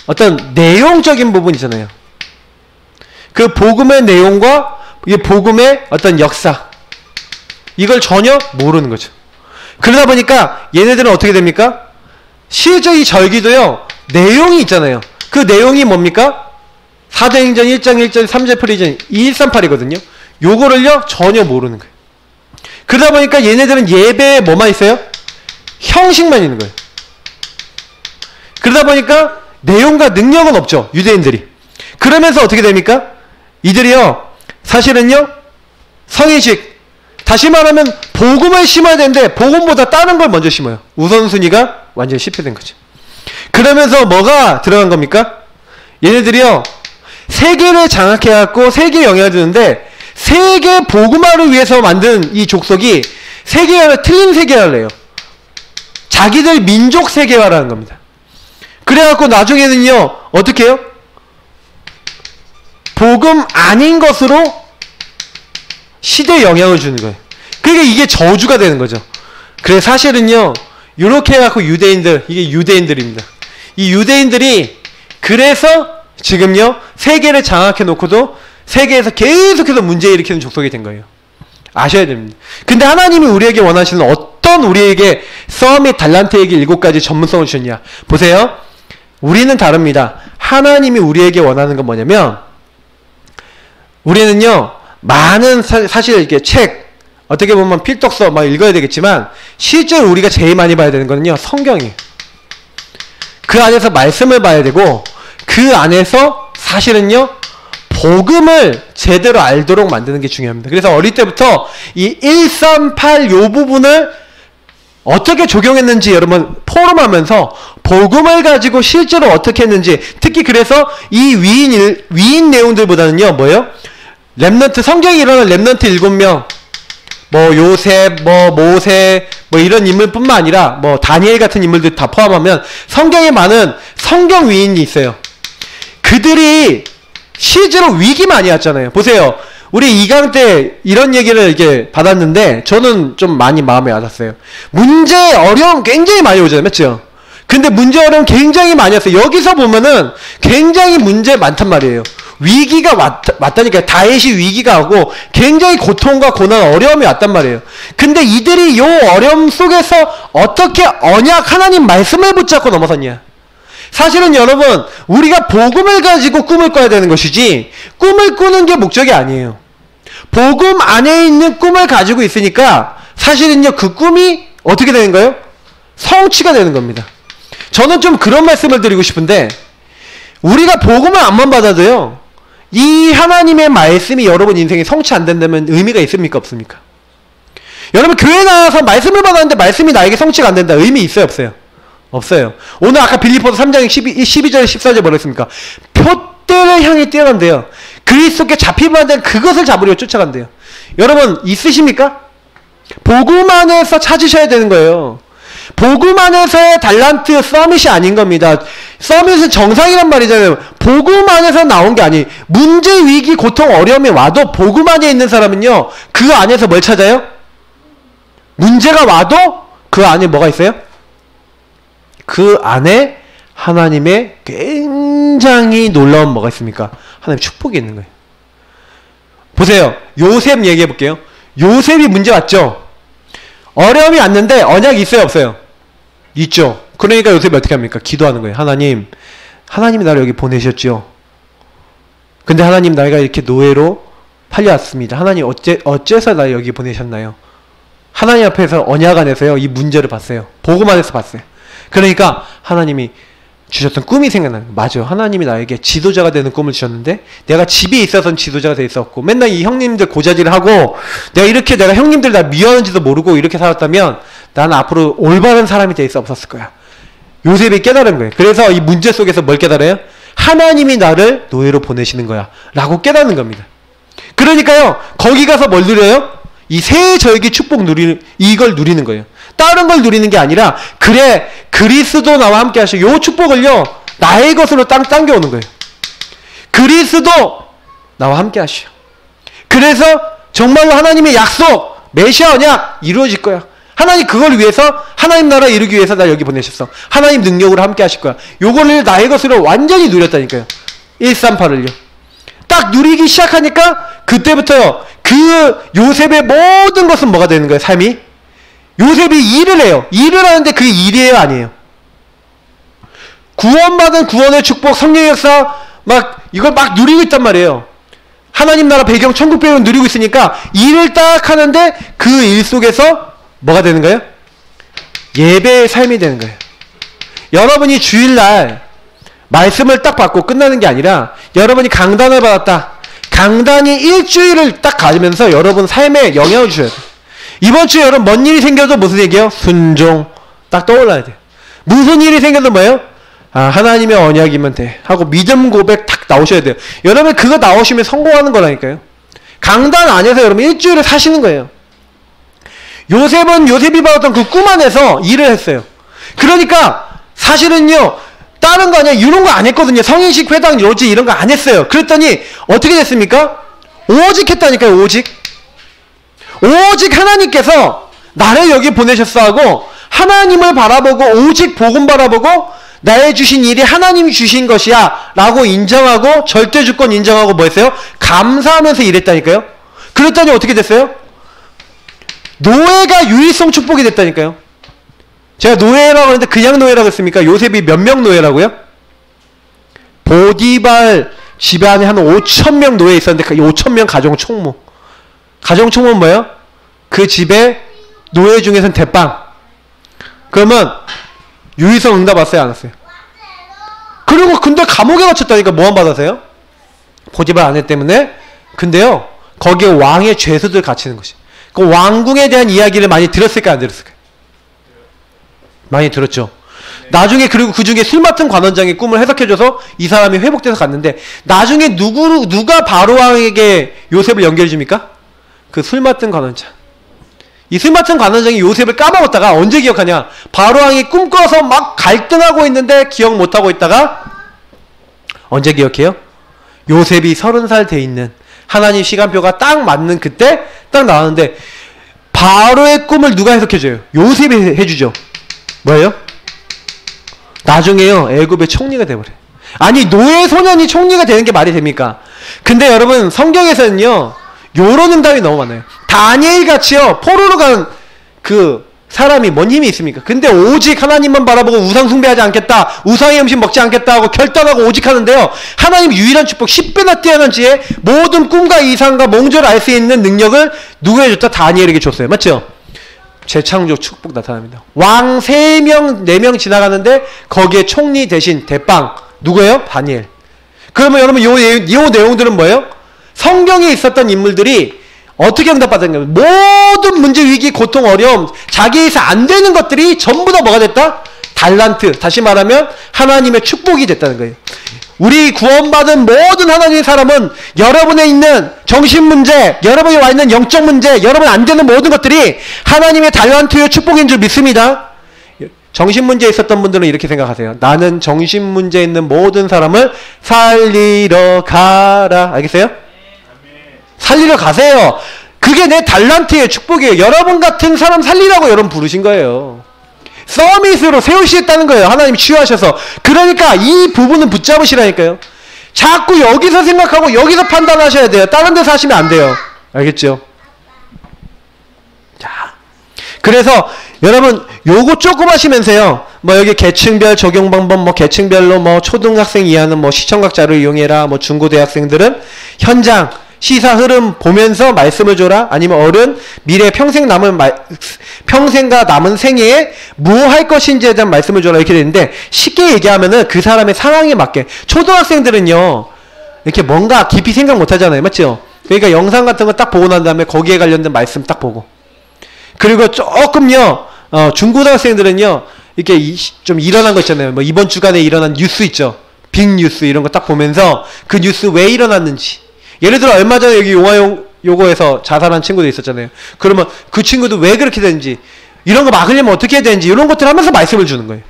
어떤 내용적인 부분 있잖아요. 그 복음의 내용과 이 복음의 어떤 역사, 이걸 전혀 모르는 거죠. 그러다 보니까 얘네들은 어떻게 됩니까? 실제 이 절기도요 내용이 있잖아요. 그 내용이 뭡니까? 사도행전 1장 1절 3절 프리전 2138이거든요. 요거를요 전혀 모르는 거예요. 그러다 보니까 얘네들은 예배에 뭐만 있어요? 형식만 있는 거예요. 그러다 보니까 내용과 능력은 없죠, 유대인들이. 그러면서 어떻게 됩니까? 이들이요 사실은요 성인식, 다시 말하면 복음을 심어야 되는데 복음보다 다른 걸 먼저 심어요. 우선순위가 완전히 실패된 거죠. 그러면서 뭐가 들어간 겁니까? 얘네들이요 세계를 장악해갖고 세계에 영향을 주는데, 세계 복음화를 위해서 만든 이 족속이 세계화를, 틀린 세계화를 해요. 자기들 민족 세계화라는 겁니다. 그래갖고 나중에는요 어떻게 해요? 복음 아닌 것으로 시대에 영향을 주는 거예요. 그러니까 이게 저주가 되는 거죠. 그래서 사실은요 이렇게 해갖고 유대인들, 이게 유대인들입니다. 이 유대인들이 그래서 지금요 세계를 장악해 놓고도 세계에서 계속해서 문제 일으키는 족속이 된 거예요. 아셔야 됩니다. 근데 하나님이 우리에게 원하시는 어떤 우리에게 써 및 달란트에게 7가지 전문성을 주셨냐. 보세요. 우리는 다릅니다. 하나님이 우리에게 원하는 건 뭐냐면, 우리는요 많은 사실 이게 책 어떻게 보면 필독서 막 읽어야 되겠지만, 실제로 우리가 제일 많이 봐야 되는 거는요 성경이에요. 그 안에서 말씀을 봐야 되고, 그 안에서 사실은요 복음을 제대로 알도록 만드는 게 중요합니다. 그래서 어릴 때부터 이 138 요 부분을 어떻게 적용했는지 여러분 포럼하면서 복음을 가지고 실제로 어떻게 했는지, 특히 그래서 이 위인 내용들보다는요 뭐예요? 렘넌트, 성경에 일어난 렘넌트 7명, 뭐 요셉, 뭐 모세, 뭐 이런 인물뿐만 아니라 뭐 다니엘 같은 인물들 다 포함하면 성경에 많은 성경 위인이 있어요. 그들이 실제로 위기 많이 왔잖아요. 보세요. 우리 2강 때 이런 얘기를 이렇게 받았는데 저는 좀 많이 마음에 와닿았어요. 문제, 어려움 굉장히 많이 오잖아요. 맞죠? 근데 문제, 어려움 굉장히 많이 왔어요. 여기서 보면은 굉장히 문제 많단 말이에요. 위기가 왔다니까요. 다윗이 위기가 오고 굉장히 고통과 고난, 어려움이 왔단 말이에요. 근데 이들이 요 어려움 속에서 어떻게 언약, 하나님 말씀을 붙잡고 넘어섰냐. 사실은 여러분, 우리가 복음을 가지고 꿈을 꿔야 되는 것이지 꿈을 꾸는 게 목적이 아니에요. 복음 안에 있는 꿈을 가지고 있으니까 사실은요 그 꿈이 어떻게 되는 거예요? 성취가 되는 겁니다. 저는 좀 그런 말씀을 드리고 싶은데, 우리가 복음을 안만 받아도요 이 하나님의 말씀이 여러분 인생에 성취 안 된다면 의미가 있습니까? 없습니까? 여러분 교회 나와서 말씀을 받았는데 말씀이 나에게 성취가 안 된다, 의미 있어요? 없어요? 없어요. 오늘 아까 빌립보서 3장 12절 14절 뭐라 했습니까? 표대를 향해 뛰어간대요. 그리스도께 잡히면 안 되는 그것을 잡으려 쫓아간대요. 여러분 있으십니까? 복음 안에서 찾으셔야 되는 거예요. 복음 안에서의 달란트, 서밋이 아닌 겁니다. 서밋은 정상이란 말이잖아요. 복음 안에서 나온 게 아니. 문제, 위기, 고통, 어려움이 와도 복음 안에 있는 사람은요 그 안에서 뭘 찾아요? 문제가 와도 그 안에 뭐가 있어요? 그 안에 하나님의 굉장히 놀라운 뭐가 있습니까? 하나님의 축복이 있는 거예요. 보세요. 요셉 얘기해 볼게요. 요셉이 문제 왔죠? 어려움이 왔는데 언약이 있어요? 없어요? 있죠. 그러니까 요셉이 어떻게 합니까? 기도하는 거예요. 하나님이 나를 여기 보내셨죠. 근데 하나님, 나이가 이렇게 노예로 팔려왔습니다. 하나님 어째서 나를 여기 보내셨나요? 하나님 앞에서 언약 안에서요 이 문제를 봤어요. 복음 안에서 봤어요. 그러니까 하나님이 주셨던 꿈이 생각나는 거예요. 맞아요. 하나님이 나에게 지도자가 되는 꿈을 주셨는데 내가 집에 있어서는 지도자가 돼 있었고 맨날 이 형님들 고자질을 하고 내가 형님들 나 미워하는지도 모르고 이렇게 살았다면 나는 앞으로 올바른 사람이 돼 있어 없었을 거야. 요셉이 깨달은 거예요. 그래서 이 문제 속에서 뭘 깨달아요? 하나님이 나를 노예로 보내시는 거야 라고 깨닫는 겁니다. 그러니까요 거기 가서 뭘 누려요? 이 새 절기 축복 이걸 누리는 거예요. 다른 걸 누리는 게 아니라, 그래 그리스도 나와 함께 하시고 요 축복을요 나의 것으로 당겨오는 거예요. 그리스도 나와 함께 하시오. 그래서 정말로 하나님의 약속, 메시아 언약 이루어질 거야. 하나님 그걸 위해서, 하나님 나라 이루기 위해서 나 여기 보내셨어. 하나님 능력으로 함께 하실 거야. 요거를 나의 것으로 완전히 누렸다니까요. 138을요. 딱 누리기 시작하니까 그때부터요 그 요셉의 모든 것은 뭐가 되는 거예요? 삶이? 요셉이 일을 해요. 일을 하는데 그 일이에요? 아니에요? 구원받은 구원의 축복, 성령의 역사 이걸 막 누리고 있단 말이에요. 하나님 나라 배경, 천국 배경을 누리고 있으니까 일을 딱 하는데 그 일 속에서 뭐가 되는 거예요? 예배의 삶이 되는 거예요. 여러분이 주일날 말씀을 딱 받고 끝나는 게 아니라, 여러분이 강단을 받았다. 강단이 일주일을 딱 가지면서 여러분 삶에 영향을 주셔야 돼요. 이번 주에 여러분 뭔 일이 생겨도 무슨 얘기예요? 순종. 딱 떠올라야 돼요. 무슨 일이 생겨도 뭐예요? 하나님의 언약이면 돼 하고 믿음 고백 딱 나오셔야 돼요. 여러분 그거 나오시면 성공하는 거라니까요. 강단 안에서 여러분 일주일을 사시는 거예요. 요셉이 받았던 그 꿈 안에서 일을 했어요. 그러니까 사실은요 다른 거 아니야, 이런 거 안 했거든요. 성인식, 회당, 요지 이런 거 안 했어요. 그랬더니 어떻게 됐습니까? 오직 했다니까요. 오직 하나님께서 나를 여기 보내셨어 하고 하나님을 바라보고 오직 복음 바라보고 나의 주신 일이 하나님이 주신 것이야 라고 인정하고 절대 주권 인정하고 뭐 했어요? 감사하면서 일했다니까요. 그랬더니 어떻게 됐어요? 노예가 유일성 축복이 됐다니까요. 제가 노예라고 하는데 그냥 노예라고 했습니까? 요셉이 몇 명 노예라고요? 보디발 집안에 한 5,000명 노예 있었는데 그 5,000명 가정 총무. 가정 총무는 뭐예요? 그 집에 노예 중에서는 대빵. 그러면 유일성 응답 왔어요? 안 왔어요? 그리고 근데 감옥에 갇혔다니까. 뭐 안 받아서요? 보디발 아내 때문에. 근데요 거기에 왕의 죄수들 갇히는 것이. 그 왕궁에 대한 이야기를 많이 들었을까요? 안 들었을까요? 많이 들었죠. 나중에 그리고 그 중에 술 맡은 관원장의 꿈을 해석해줘서 이 사람이 회복돼서 갔는데 나중에 누가 바로왕에게 요셉을 연결해 줍니까? 그 술 맡은 관원장. 이 술 맡은 관원장이 요셉을 까먹었다가 언제 기억하냐? 바로왕이 꿈꿔서 막 갈등하고 있는데 기억 못하고 있다가 언제 기억해요? 요셉이 30살 돼 있는 하나님 시간표가 딱 맞는 그때 딱 나왔는데 바로의 꿈을 누가 해석해줘요? 요셉이 해주죠. 뭐예요? 나중에요 애굽의 총리가 돼버려요. 아니 노예 소년이 총리가 되는 게 말이 됩니까? 근데 여러분 성경에서는요 요런 응답이 너무 많아요. 다니엘 같이요 포로로 간 그 사람이 뭔 힘이 있습니까? 근데 오직 하나님만 바라보고 우상 숭배하지 않겠다, 우상의 음식 먹지 않겠다 하고 결단하고 오직 하는데요 하나님 유일한 축복 10배나 뛰어난 지혜, 모든 꿈과 이상과 몽조를 알 수 있는 능력을 누구에게 줬다? 다니엘에게 줬어요. 맞죠? 재창조 축복 나타납니다. 왕 3명 4명 지나가는데 거기에 총리 대신 대빵 누구예요? 다니엘. 그러면 여러분 요 내용들은 뭐예요? 성경에 있었던 인물들이 어떻게 응답받았냐? 모든 문제, 위기, 고통, 어려움, 자기에서 안 되는 것들이 전부 다 뭐가 됐다? 달란트. 다시 말하면 하나님의 축복이 됐다는 거예요. 우리 구원받은 모든 하나님의 사람은 여러분에 있는 정신 문제, 여러분이 와 있는 영적 문제, 여러분 안 되는 모든 것들이 하나님의 달란트의 축복인 줄 믿습니다. 정신 문제에 있었던 분들은 이렇게 생각하세요. 나는 정신 문제에 있는 모든 사람을 살리러 가라. 알겠어요? 살리러 가세요. 그게 내 달란트의 축복이에요. 여러분 같은 사람 살리라고 여러분 부르신 거예요. 서밋으로 세우시겠다는 거예요. 하나님 치유하셔서. 그러니까 이 부분은 붙잡으시라니까요. 자꾸 여기서 생각하고 여기서 판단하셔야 돼요. 다른 데서 하시면 안 돼요. 알겠죠? 자, 그래서 여러분 요거 조금 하시면서요. 뭐 여기 계층별 적용 방법, 뭐 계층별로 뭐 초등학생 이하는 뭐 시청각 자료를 이용해라. 뭐 중고대학생들은 현장 시사 흐름 보면서 말씀을 줘라. 아니면 어른 미래 평생과 남은 생애에 뭐 할 것인지에 대한 말씀을 줘라. 이렇게 되는데 쉽게 얘기하면은 그 사람의 상황에 맞게. 초등학생들은요 이렇게 뭔가 깊이 생각 못 하잖아요. 맞죠? 그러니까 영상 같은 거 딱 보고 난 다음에 거기에 관련된 말씀 딱 보고. 그리고 조금요 중고등학생들은요 이렇게 좀 일어난 거 있잖아요. 뭐 이번 주간에 일어난 뉴스 있죠. 빅뉴스 이런 거 딱 보면서 그 뉴스 왜 일어났는지. 예를 들어 얼마 전에 여기 요거에서 자살한 친구도 있었잖아요. 그러면 그 친구도 왜 그렇게 되는지, 이런 거 막으려면 어떻게 해야 되는지 이런 것들 하면서 말씀을 주는 거예요.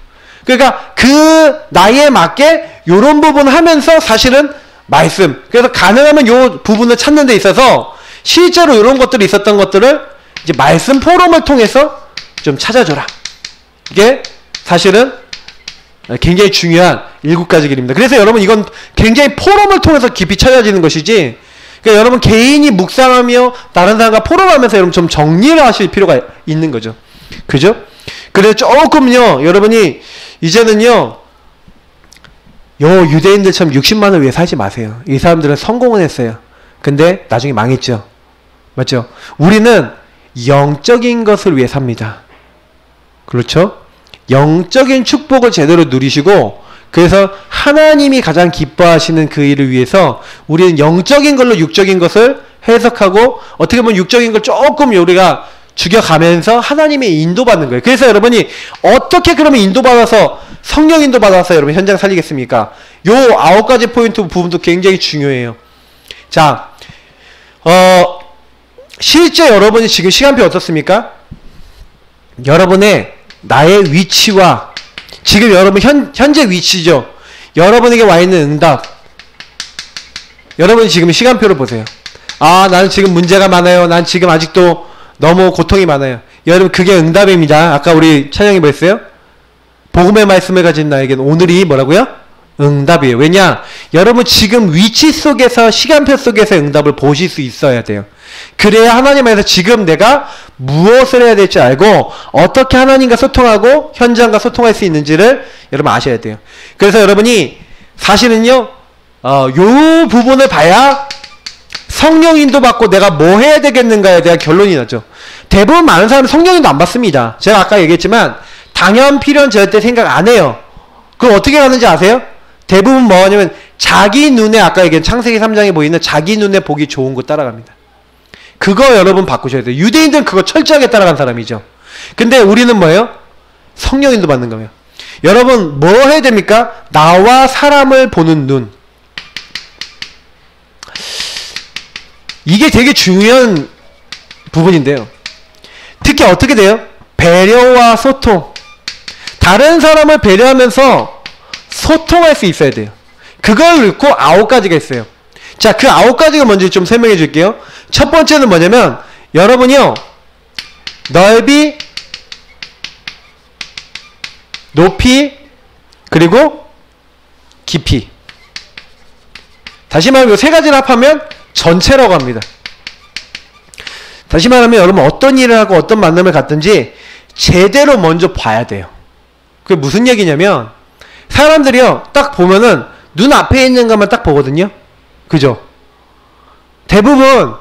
그러니까 그 나이에 맞게 요런 부분 하면서 사실은 말씀. 그래서 가능하면 요 부분을 찾는 데 있어서 실제로 이런 것들이 있었던 것들을 이제 말씀 포럼을 통해서 좀 찾아줘라. 이게 사실은 굉장히 중요한 7가지 길입니다. 그래서 여러분 이건 굉장히 포럼을 통해서 깊이 찾아지는 것이지, 그러니까 여러분 개인이 묵상하며 다른 사람과 포럼하면서 여러분 좀 정리를 하실 필요가 있는 거죠. 그죠? 그래서 조금요 여러분이 이제는요 요 유대인들처럼 60만을 위해 살지 마세요. 이 사람들은 성공은 했어요. 근데 나중에 망했죠. 맞죠? 우리는 영적인 것을 위해 삽니다. 그렇죠? 영적인 축복을 제대로 누리시고, 그래서 하나님이 가장 기뻐하시는 그 일을 위해서 우리는 영적인 걸로 육적인 것을 해석하고, 어떻게 보면 육적인 걸 조금 우리가 죽여가면서 하나님의 인도받는 거예요. 그래서 여러분이 어떻게 그러면 인도받아서, 성령 인도받아서 여러분 현장 살리겠습니까? 요 9가지 포인트 부분도 굉장히 중요해요. 자, 실제 여러분이 지금 시간표 어떻습니까? 여러분의 나의 위치와 지금 여러분 현재 위치죠. 여러분에게 와 있는 응답. 여러분이 지금 시간표를 보세요. 아, 나는 지금 문제가 많아요. 난 지금 아직도 너무 고통이 많아요. 여러분 그게 응답입니다. 아까 우리 찬양이 뭐 했어요? 복음의 말씀을 가진 나에게는 오늘이 뭐라고요? 응답이에요. 왜냐? 여러분 지금 위치 속에서, 시간표 속에서 응답을 보실 수 있어야 돼요. 그래야 하나님 안에서 지금 내가 무엇을 해야 될지 알고 어떻게 하나님과 소통하고 현장과 소통할 수 있는지를 여러분 아셔야 돼요. 그래서 여러분이 사실은요 요 부분을 봐야 성령 인도 받고 내가 뭐 해야 되겠는가에 대한 결론이 나죠. 대부분 많은 사람은 성령 인도 안 받습니다. 제가 아까 얘기했지만 당연 필연 절대 생각 안 해요. 그럼 어떻게 가는지 아세요? 대부분 뭐 하냐면 자기 눈에 아까 얘기한 창세기 3장에 보이는 자기 눈에 보기 좋은 거 따라갑니다. 그거 여러분 바꾸셔야 돼요. 유대인들은 그거 철저하게 따라간 사람이죠. 근데 우리는 뭐예요? 성령 인도 받는 거예요. 여러분 뭐 해야 됩니까? 나와 사람을 보는 눈. 이게 되게 중요한 부분인데요. 특히 어떻게 돼요? 배려와 소통. 다른 사람을 배려하면서 소통할 수 있어야 돼요. 그걸 놓고 9가지가 있어요. 자, 그 9가지가 뭔지 좀 설명해 줄게요. 첫 번째는 뭐냐면 여러분이요 넓이, 높이, 그리고 깊이. 다시 말하면 이 세 가지를 합하면 전체라고 합니다. 다시 말하면 여러분 어떤 일을 하고 어떤 만남을 갖든지 제대로 먼저 봐야 돼요. 그게 무슨 얘기냐면 사람들이요 딱 보면은 눈 앞에 있는 것만 딱 보거든요. 그죠? 대부분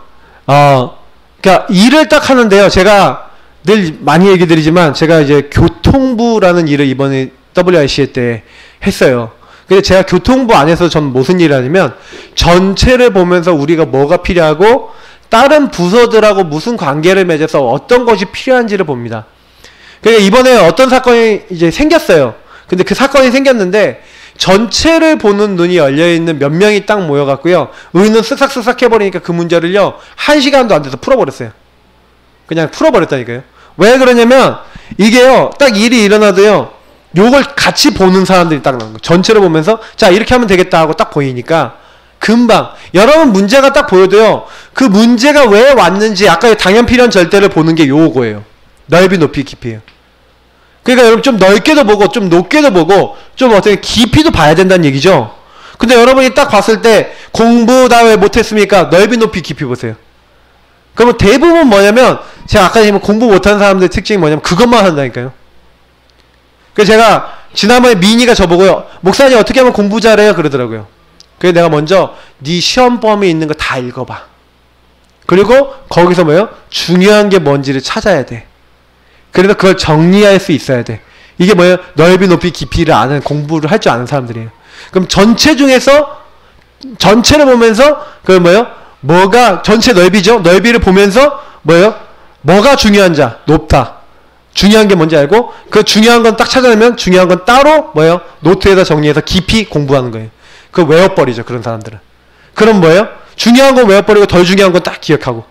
그러니까 일을 딱 하는데요. 제가 늘 많이 얘기 드리지만 제가 이제 교통부라는 일을 이번에 WRCA 때 했어요. 근데 제가 교통부 안에서 전 무슨 일을 하냐면 전체를 보면서 우리가 뭐가 필요하고 다른 부서들하고 무슨 관계를 맺어서 어떤 것이 필요한지를 봅니다. 그러니까 이번에 어떤 사건이 이제 생겼어요. 근데 그 사건이 생겼는데 전체를 보는 눈이 열려있는 몇 명이 딱 모여갖고요. 의는 쓱싹쓱싹 해버리니까 그 문제를요 1시간도 안 돼서 풀어버렸어요. 그냥 풀어버렸다니까요. 왜 그러냐면 이게요 딱 일이 일어나도요 요걸 같이 보는 사람들이 딱 나온 거예요. 전체를 보면서 자 이렇게 하면 되겠다 하고 딱 보이니까 금방 여러분 문제가 딱 보여도요 그 문제가 왜 왔는지 아까 당연 필연 절대를 보는 게 요거예요. 넓이, 높이, 깊이예요. 그러니까 여러분 좀 넓게도 보고 좀 높게도 보고 좀 어떻게 깊이도 봐야 된다는 얘기죠. 근데 여러분이 딱 봤을 때 공부 다 왜 못했습니까? 넓이, 높이, 깊이 보세요. 그러면 대부분 뭐냐면 제가 아까 지금 공부 못하는 사람들의 특징이 뭐냐면 그것만 한다니까요. 그래서 제가 지난번에 미니가 저보고요 목사님 어떻게 하면 공부 잘해요? 그러더라고요. 그래서 내가 먼저 네 시험 범위에 있는 거 다 읽어봐. 그리고 거기서 뭐예요? 중요한 게 뭔지를 찾아야 돼. 그래서 그걸 정리할 수 있어야 돼. 이게 뭐예요? 넓이, 높이, 깊이를 아는 공부를 할 줄 아는 사람들이에요. 그럼 전체 중에서 전체를 보면서 그 뭐예요? 뭐가 전체 넓이죠? 넓이를 보면서 뭐예요? 뭐가 중요한 자? 높다. 중요한 게 뭔지 알고 그 중요한 건 딱 찾아내면 중요한 건 따로 뭐예요? 노트에다 정리해서 깊이 공부하는 거예요. 그거 외워버리죠. 그런 사람들은. 그럼 뭐예요? 중요한 건 외워버리고 덜 중요한 건 딱 기억하고.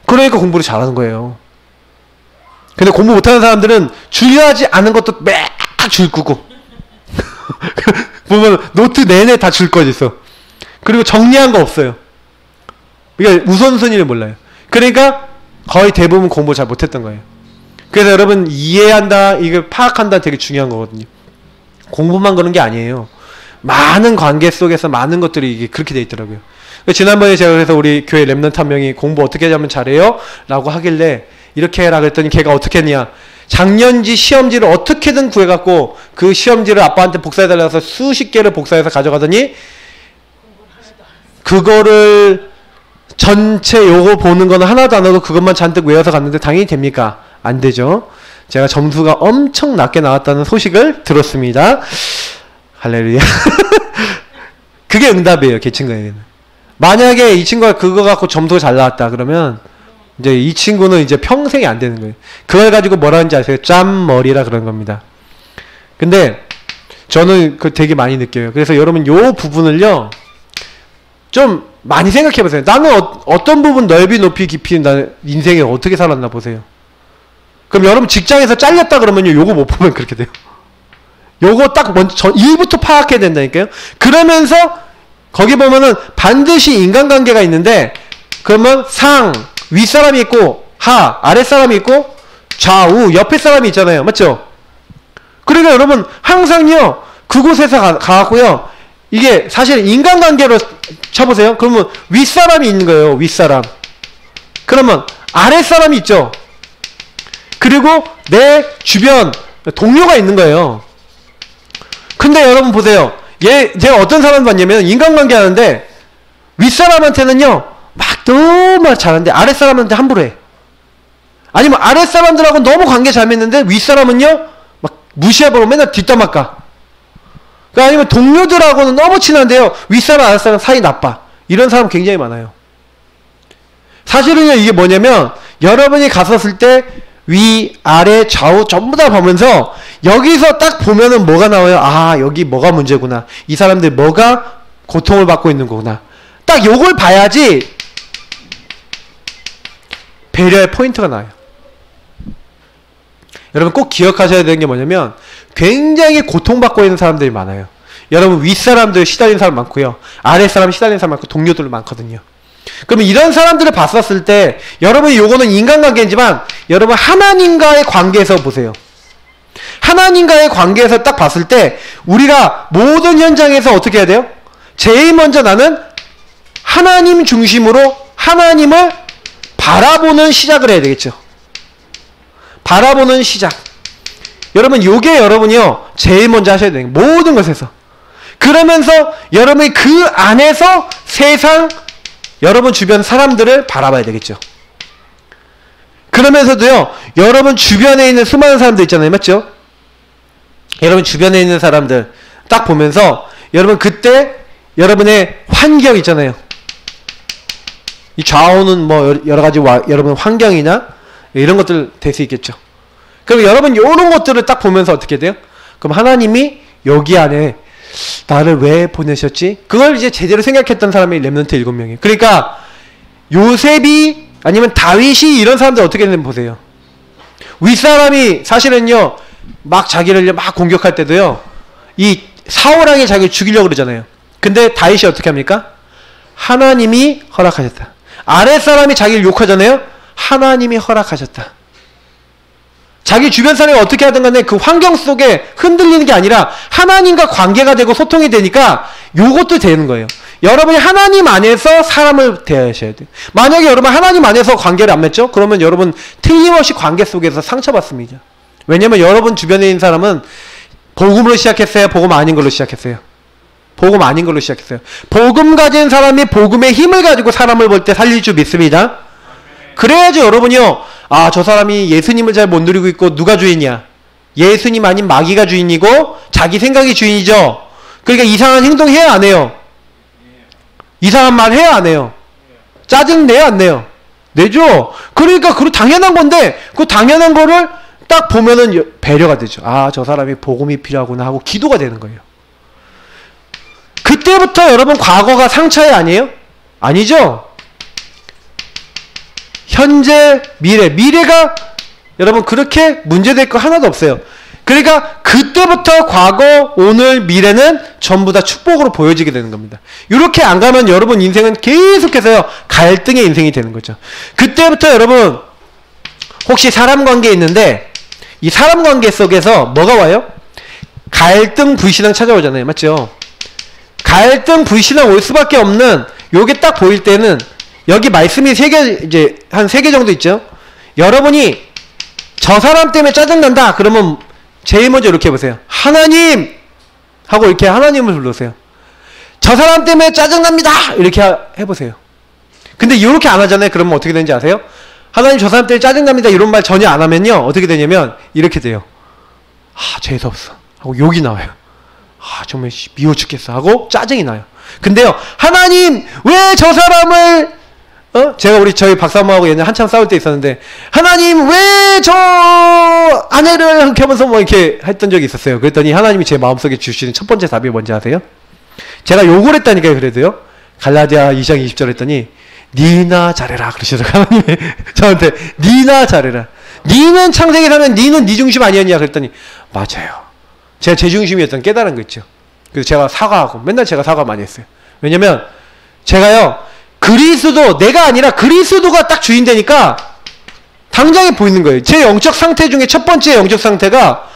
그러니까 공부를 잘하는 거예요. 근데 공부 못하는 사람들은 중요하지 않은 것도 막 줄 끄고 보면 노트 내내 다 줄 거 있어. 그리고 정리한 거 없어요. 그러니까 우선순위를 몰라요. 그러니까 거의 대부분 공부 잘 못했던 거예요. 그래서 여러분 이해한다, 이걸 파악한다 되게 중요한 거거든요. 공부만 그런 게 아니에요. 많은 관계 속에서 많은 것들이 이게 그렇게 돼 있더라고요. 지난번에 제가 그래서 우리 교회 랩런트 한 명이 공부 어떻게 하면 잘해요? 라고 하길래 이렇게 해라 그랬더니 걔가 어떻게 했냐, 작년지 시험지를 어떻게든 구해갖고 그 시험지를 아빠한테 복사해달라고 해서 수십 개를 복사해서 가져가더니 그거를 전체 요거 보는 건 하나도 안 하고 그것만 잔뜩 외워서 갔는데 당연히 됩니까? 안 되죠. 제가 점수가 엄청 낮게 나왔다는 소식을 들었습니다. 할렐루야. 그게 응답이에요. 그 친구에게는. 만약에 이 친구가 그거 갖고 점수가 잘 나왔다 그러면 이제 이 친구는 이제 평생이 안 되는 거예요. 그걸 가지고 뭐라 하는지 아세요? 짬머리라 그런 겁니다. 근데 저는 그 되게 많이 느껴요. 그래서 여러분 요 부분을요 좀 많이 생각해 보세요. 나는 어떤 부분 넓이, 높이, 깊이 나 인생에 어떻게 살았나 보세요. 그럼 여러분 직장에서 잘렸다 그러면요 요거 못 보면 그렇게 돼요. 요거 딱 먼저 일부터 파악해야 된다니까요. 그러면서 거기 보면은 반드시 인간관계가 있는데 그러면 상, 윗사람이 있고 하, 아랫사람이 있고 좌우, 옆에 사람이 있잖아요. 맞죠? 그러니까 여러분 항상요 그곳에서 가고요 이게 사실 인간관계로 쳐보세요. 그러면 윗사람이 있는 거예요. 윗사람. 그러면 아랫사람이 있죠. 그리고 내 주변 동료가 있는 거예요. 근데 여러분 보세요. 제가 어떤 사람 봤냐면 인간관계 하는데 윗사람한테는요 막 너무 잘하는데 아랫사람한테 함부로 해. 아니면 아랫사람들하고 너무 관계 잘 맺는데 윗사람은요 막 무시해버리고 맨날 뒷담화 까. 아니면 동료들하고는 너무 친한데요 윗사람 아랫사람 사이 나빠. 이런 사람 굉장히 많아요. 사실은요 이게 뭐냐면 여러분이 갔었을 때 위, 아래, 좌우 전부 다 보면서 여기서 딱 보면은 뭐가 나와요? 아 여기 뭐가 문제구나. 이 사람들 뭐가 고통을 받고 있는 거구나. 딱 요걸 봐야지 배려의 포인트가 나와요. 여러분 꼭 기억하셔야 되는 게 뭐냐면 굉장히 고통받고 있는 사람들이 많아요. 여러분 윗사람들 시달리는 사람 많고요. 아랫사람 시달리는 사람 많고 동료들 많거든요. 그러면 이런 사람들을 봤었을 때 여러분이 요거는 인간관계이지만 여러분 하나님과의 관계에서 보세요. 하나님과의 관계에서 딱 봤을 때 우리가 모든 현장에서 어떻게 해야 돼요? 제일 먼저 나는 하나님 중심으로 하나님을 바라보는 시작을 해야 되겠죠. 바라보는 시작. 여러분 요게 여러분이요 제일 먼저 하셔야 돼요. 모든 것에서. 그러면서 여러분이 그 안에서 세상 여러분 주변 사람들을 바라봐야 되겠죠. 그러면서도요 여러분 주변에 있는 수많은 사람들 있잖아요. 맞죠? 여러분 주변에 있는 사람들 딱 보면서 여러분 그때 여러분의 환경 있잖아요. 이 좌우는 뭐 여러가지 여러분 환경이나 이런 것들 될 수 있겠죠. 그럼 여러분 요런 것들을 딱 보면서 어떻게 돼요? 그럼 하나님이 여기 안에 나를 왜 보내셨지? 그걸 이제 제대로 생각했던 사람이 렘넌트 7명이에요. 그러니까 요셉이 아니면 다윗이 이런 사람들 어떻게 되는지 보세요. 윗사람이 사실은요 막 자기를 막 공격할 때도요 이 사울왕이 자기를 죽이려고 그러잖아요. 근데 다윗이 어떻게 합니까? 하나님이 허락하셨다. 아랫사람이 자기를 욕하잖아요. 하나님이 허락하셨다. 자기 주변 사람이 어떻게 하든 간에 그 환경 속에 흔들리는 게 아니라 하나님과 관계가 되고 소통이 되니까 요것도 되는 거예요. 여러분이 하나님 안에서 사람을 대하셔야 돼요. 만약에 여러분 하나님 안에서 관계를 안 맺죠? 그러면 여러분 틀림없이 관계 속에서 상처받습니다. 왜냐면 여러분 주변에 있는 사람은 복음으로 시작했어요? 복음 아닌 걸로 시작했어요? 복음 아닌 걸로 시작했어요. 복음 가진 사람이 복음의 힘을 가지고 사람을 볼 때 살릴 줄 믿습니다. 그래야지 여러분이요 아 저 사람이 예수님을 잘 못 누리고 있고 누가 주인이야? 예수님 아닌 마귀가 주인이고 자기 생각이 주인이죠. 그러니까 이상한 행동 해야 안 해요? 이상한 말 해야 안 해요? 짜증 내야 안 내요? 내죠. 그러니까 그 당연한 건데 그 당연한 거를 딱 보면은 배려가 되죠. 아 저 사람이 복음이 필요하구나 하고 기도가 되는 거예요. 그때부터 여러분 과거가 상처에 아니에요? 아니죠? 현재, 미래가 여러분 그렇게 문제될 거 하나도 없어요. 그러니까 그때부터 과거, 오늘, 미래는 전부 다 축복으로 보여지게 되는 겁니다. 이렇게 안 가면 여러분 인생은 계속해서요 갈등의 인생이 되는 거죠. 그때부터 여러분 혹시 사람 관계에 있는데 이 사람 관계 속에서 뭐가 와요? 갈등, 불신앙 찾아오잖아요. 맞죠? 갈등, 불신앙 올 수밖에 없는 요게 딱 보일 때는 여기 말씀이 이제 한 3개 정도 있죠. 여러분이 저 사람 때문에 짜증난다 그러면 제일 먼저 이렇게 해보세요. 하나님 하고 이렇게 하나님을 불러보세요. 저 사람 때문에 짜증납니다 이렇게 해보세요. 근데 이렇게 안 하잖아요. 그러면 어떻게 되는지 아세요? 하나님 저 사람 때문에 짜증납니다 이런 말 전혀 안 하면요 어떻게 되냐면 이렇게 돼요. 아 재수없어 하고 욕이 나와요. 아 정말 미워 죽겠어 하고 짜증이 나요. 근데요 하나님 왜 저 사람을 제가 저희 박사모하고 옛날에 한참 싸울 때 있었는데 하나님 왜 저 아내를 이렇게 하면서 뭐 이렇게 했던 적이 있었어요. 그랬더니 하나님이 제 마음속에 주시는 첫 번째 답이 뭔지 아세요? 제가 욕을 했다니까요. 그래도요 갈라디아 2장 20절 했더니 니나 잘해라 그러시더라고요. 하나님이 저한테 니나 잘해라. 니는 창세기 사는 니는 니 중심 아니었냐 그랬더니 맞아요. 제가 제 중심이었던 깨달은 거 있죠. 그래서 제가 사과하고 맨날 제가 사과 많이 했어요. 왜냐면 제가요 그리스도 내가 아니라 그리스도가 딱 주인 되니까 당장에 보이는 거예요. 제 영적 상태 중에 첫 번째 영적 상태가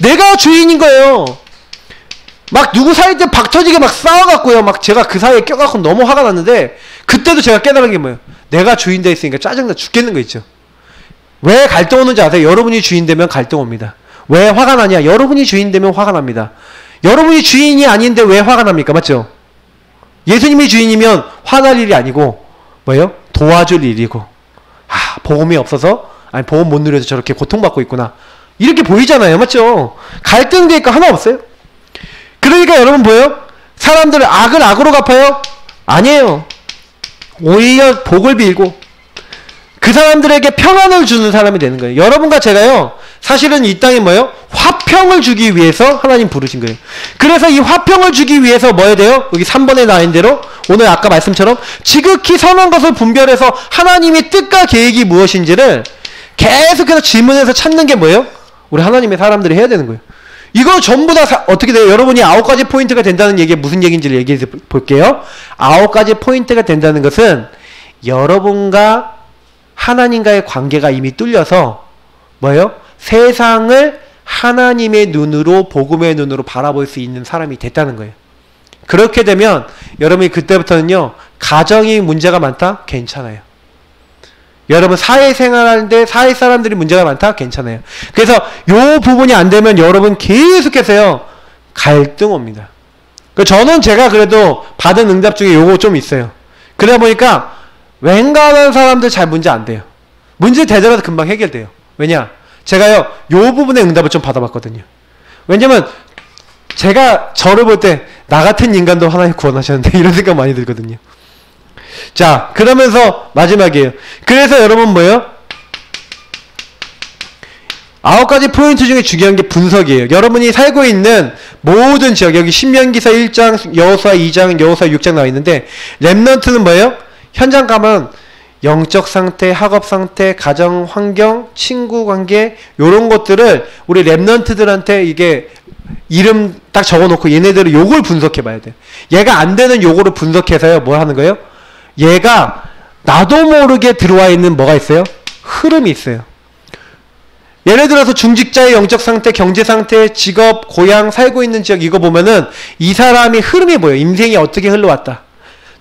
내가 주인인 거예요. 막 누구 사이 때 박 터지게 막 싸워갖고요 막 제가 그 사이에 껴갖고 너무 화가 났는데 그때도 제가 깨달은 게 뭐예요? 내가 주인 돼 있으니까 짜증나 죽겠는 거 있죠. 왜 갈등 오는지 아세요? 여러분이 주인 되면 갈등 옵니다. 왜 화가 나냐? 여러분이 주인 되면 화가 납니다. 여러분이 주인이 아닌데 왜 화가 납니까? 맞죠? 예수님이 주인이면 화날 일이 아니고 뭐예요? 도와줄 일이고, 복음이 없어서, 아니 복음 못 누려서 저렇게 고통받고 있구나, 이렇게 보이잖아요. 맞죠? 갈등될 거 하나 없어요. 그러니까 여러분 보여요? 사람들은 악을 악으로 갚아요? 아니에요. 오히려 복을 빌고 그 사람들에게 평안을 주는 사람이 되는 거예요. 여러분과 제가요, 사실은 이 땅에 뭐예요? 화평을 주기 위해서 하나님 부르신 거예요. 그래서 이 화평을 주기 위해서 뭐 해야 돼요? 여기 3번에 나온 대로 오늘 아까 말씀처럼 지극히 선한 것을 분별해서 하나님의 뜻과 계획이 무엇인지를 계속해서 질문해서 찾는 게 뭐예요? 우리 하나님의 사람들이 해야 되는 거예요. 이거 전부 다 어떻게 돼요? 여러분이 9가지 포인트가 된다는 얘기가 무슨 얘기인지를 얘기해 볼게요. 9가지 포인트가 된다는 것은 여러분과 하나님과의 관계가 이미 뚫려서 뭐예요? 세상을 하나님의 눈으로, 복음의 눈으로 바라볼 수 있는 사람이 됐다는 거예요. 그렇게 되면 여러분이 그때부터는요, 가정이 문제가 많다? 괜찮아요. 여러분 사회생활하는데 사회 사람들이 문제가 많다? 괜찮아요. 그래서 요 부분이 안 되면 여러분 계속해서요, 갈등 옵니다. 저는 제가 그래도 받은 응답 중에 요거 좀 있어요. 그러다 보니까 웬간한 사람들 잘 문제 안 돼요. 문제 되더라도 금방 해결돼요. 왜냐? 제가요, 요 부분에 응답을 좀 받아봤거든요. 왜냐면 제가 저를 볼 때 나 같은 인간도 하나님 구원하셨는데 이런 생각 많이 들거든요. 자, 그러면서 마지막이에요. 그래서 여러분 뭐예요? 9가지 포인트 중에 중요한 게 분석이에요. 여러분이 살고 있는 모든 지역, 여기 신명기서 1장, 여호수아 2장, 여호수아 6장 나와 있는데, 렘넌트는 뭐예요? 현장 가면 영적 상태, 학업 상태, 가정 환경, 친구 관계, 요런 것들을 우리 렘넌트들한테 이게 이름 딱 적어놓고 얘네들은 요걸 분석해 봐야 돼요. 얘가 안 되는 요거를 분석해서요, 뭘 하는 거예요? 얘가 나도 모르게 들어와 있는 뭐가 있어요? 흐름이 있어요. 예를 들어서 중직자의 영적 상태, 경제 상태, 직업, 고향, 살고 있는 지역, 이거 보면은 이 사람이 흐름이 보여요. 인생이 어떻게 흘러왔다.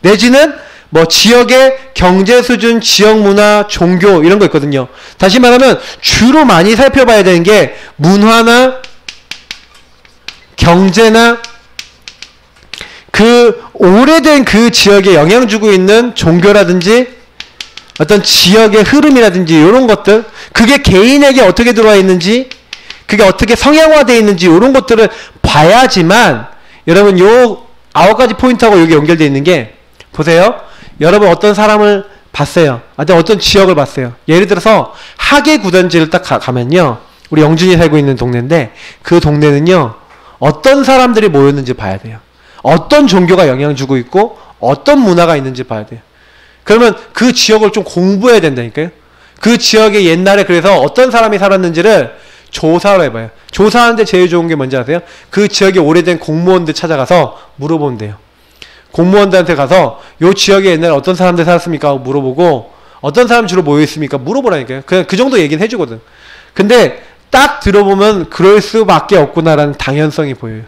내지는 뭐 지역의 경제 수준, 지역 문화, 종교 이런 거 있거든요. 다시 말하면 주로 많이 살펴봐야 되는 게 문화나 경제나 그 오래된 그 지역에 영향 주고 있는 종교라든지 어떤 지역의 흐름이라든지 이런 것들, 그게 개인에게 어떻게 들어와 있는지, 그게 어떻게 성향화되어 있는지 이런 것들을 봐야지만, 여러분 요 9가지 포인트하고 여기 연결되어 있는 게, 보세요. 여러분 어떤 사람을 봤어요. 어떤 지역을 봤어요. 예를 들어서 하계구단지를 딱 가면요, 우리 영준이 살고 있는 동네인데 그 동네는요, 어떤 사람들이 모였는지 봐야 돼요. 어떤 종교가 영향 주고 있고 어떤 문화가 있는지 봐야 돼요. 그러면 그 지역을 좀 공부해야 된다니까요. 그 지역에 옛날에 그래서 어떤 사람이 살았는지를 조사를 해봐요. 조사하는데 제일 좋은 게 뭔지 아세요? 그 지역에 오래된 공무원들 찾아가서 물어보면 돼요. 공무원들한테 가서 요 지역에 옛날에 어떤 사람들 살았습니까? 하고 물어보고, 어떤 사람 주로 모여있습니까? 물어보라니까요. 그냥 그 정도 얘기는 해주거든. 근데 딱 들어보면 그럴 수밖에 없구나라는 당연성이 보여요.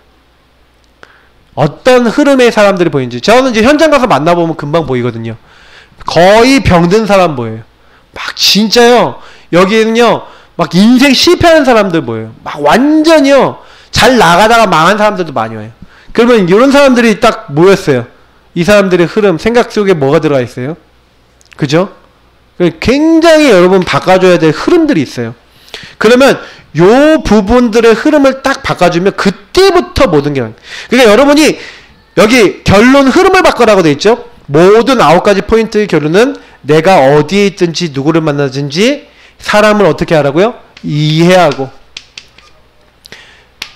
어떤 흐름의 사람들이 보이는지. 저는 이제 현장 가서 만나보면 금방 보이거든요. 거의 병든 사람 보여요. 막 진짜요. 여기는요, 막 인생 실패하는 사람들 보여요. 막 완전히요, 잘 나가다가 망한 사람들도 많이 와요. 그러면 이런 사람들이 딱 모였어요. 이 사람들의 흐름, 생각 속에 뭐가 들어가 있어요? 그죠? 굉장히 여러분 바꿔줘야 될 흐름들이 있어요. 그러면 요 부분들의 흐름을 딱 바꿔주면 그때부터 모든 게, 그러니까 여러분이 여기 결론 흐름을 바꿔라고 돼 있죠. 모든 9가지 포인트의 결론은 내가 어디에 있든지 누구를 만나든지 사람을 어떻게 하라고요? 이해하고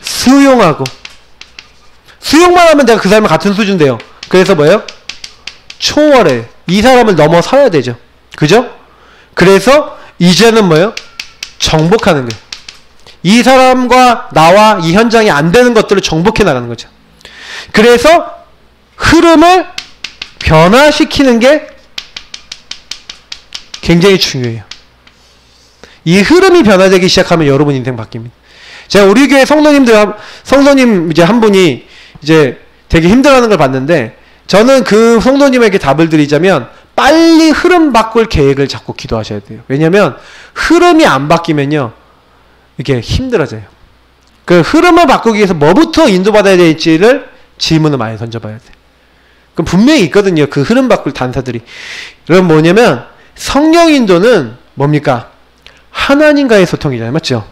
수용하고. 수용만 하면 내가 그 사람과 같은 수준 돼요. 그래서 뭐예요? 초월해. 이 사람을 넘어서야 되죠. 그죠? 그래서 이제는 뭐예요? 정복하는 거예요. 이 사람과 나와 이 현장이 안 되는 것들을 정복해 나가는 거죠. 그래서 흐름을 변화시키는 게 굉장히 중요해요. 이 흐름이 변화되기 시작하면 여러분 인생 바뀝니다. 제가 우리 교회 성도님 이제 한 분이 이제 되게 힘들어하는 걸 봤는데, 저는 그 성도님에게 답을 드리자면 빨리 흐름 바꿀 계획을 잡고 기도하셔야 돼요. 왜냐면 흐름이 안 바뀌면요, 이게 힘들어져요. 그 흐름을 바꾸기 위해서 뭐부터 인도받아야 될지를 질문을 많이 던져봐야 돼. 그럼 분명히 있거든요, 그 흐름 바꿀 단서들이. 그럼 뭐냐면 성령 인도는 뭡니까? 하나님과의 소통이잖아요, 맞죠?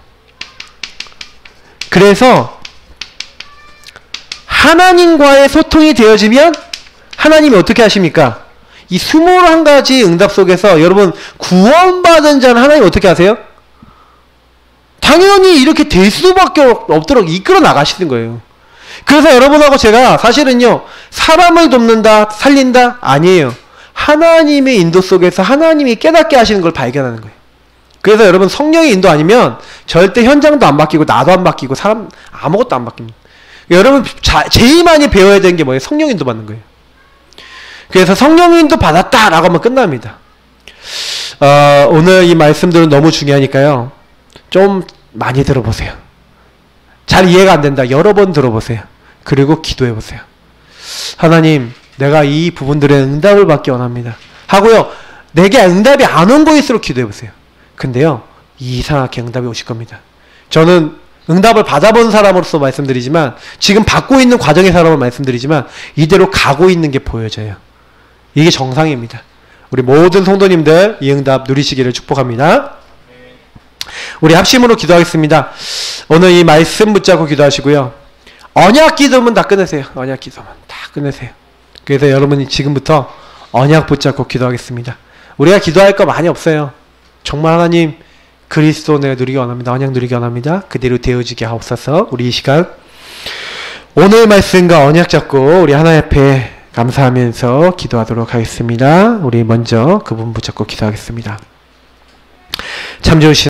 그래서 하나님과의 소통이 되어지면 하나님이 어떻게 하십니까? 이 21가지 응답 속에서 여러분 구원받은 자는 하나님 어떻게 하세요? 당연히 이렇게 될 수밖에 없도록 이끌어 나가시는 거예요. 그래서 여러분하고 제가 사실은요, 사람을 돕는다, 살린다? 아니에요. 하나님의 인도 속에서 하나님이 깨닫게 하시는 걸 발견하는 거예요. 그래서 여러분 성령의 인도 아니면 절대 현장도 안 바뀌고 나도 안 바뀌고 사람 아무것도 안 바뀝니다. 여러분 제일 많이 배워야 되는 게 뭐예요? 성령 인도 받는 거예요. 그래서 성령 인도 받았다라고 하면 끝납니다. 오늘 이 말씀들은 너무 중요하니까요, 좀 많이 들어보세요. 잘 이해가 안 된다, 여러 번 들어보세요. 그리고 기도해 보세요. 하나님, 내가 이 부분들의 응답을 받기 원합니다 하고요, 내게 응답이 안 온 거일수록 기도해 보세요. 근데요, 이상하게 응답이 오실 겁니다. 저는 응답을 받아본 사람으로서 말씀드리지만, 지금 받고 있는 과정의 사람을 말씀드리지만, 이대로 가고 있는 게 보여져요. 이게 정상입니다. 우리 모든 성도님들 이 응답 누리시기를 축복합니다. 우리 합심으로 기도하겠습니다. 오늘 이 말씀 붙잡고 기도하시고요, 언약 기도면 다 끊으세요. 언약 기도면 다 끊으세요. 그래서 여러분이 지금부터 언약 붙잡고 기도하겠습니다. 우리가 기도할 거 많이 없어요. 정말 하나님, 그리스도 내가 누리기 원합니다. 언약 누리기 원합니다. 그대로 되어지게 하옵소서. 우리 이 시간 오늘 말씀과 언약 잡고 우리 하나님 앞에 감사하면서 기도하도록 하겠습니다. 우리 먼저 그분 붙잡고 기도하겠습니다. 참 좋으신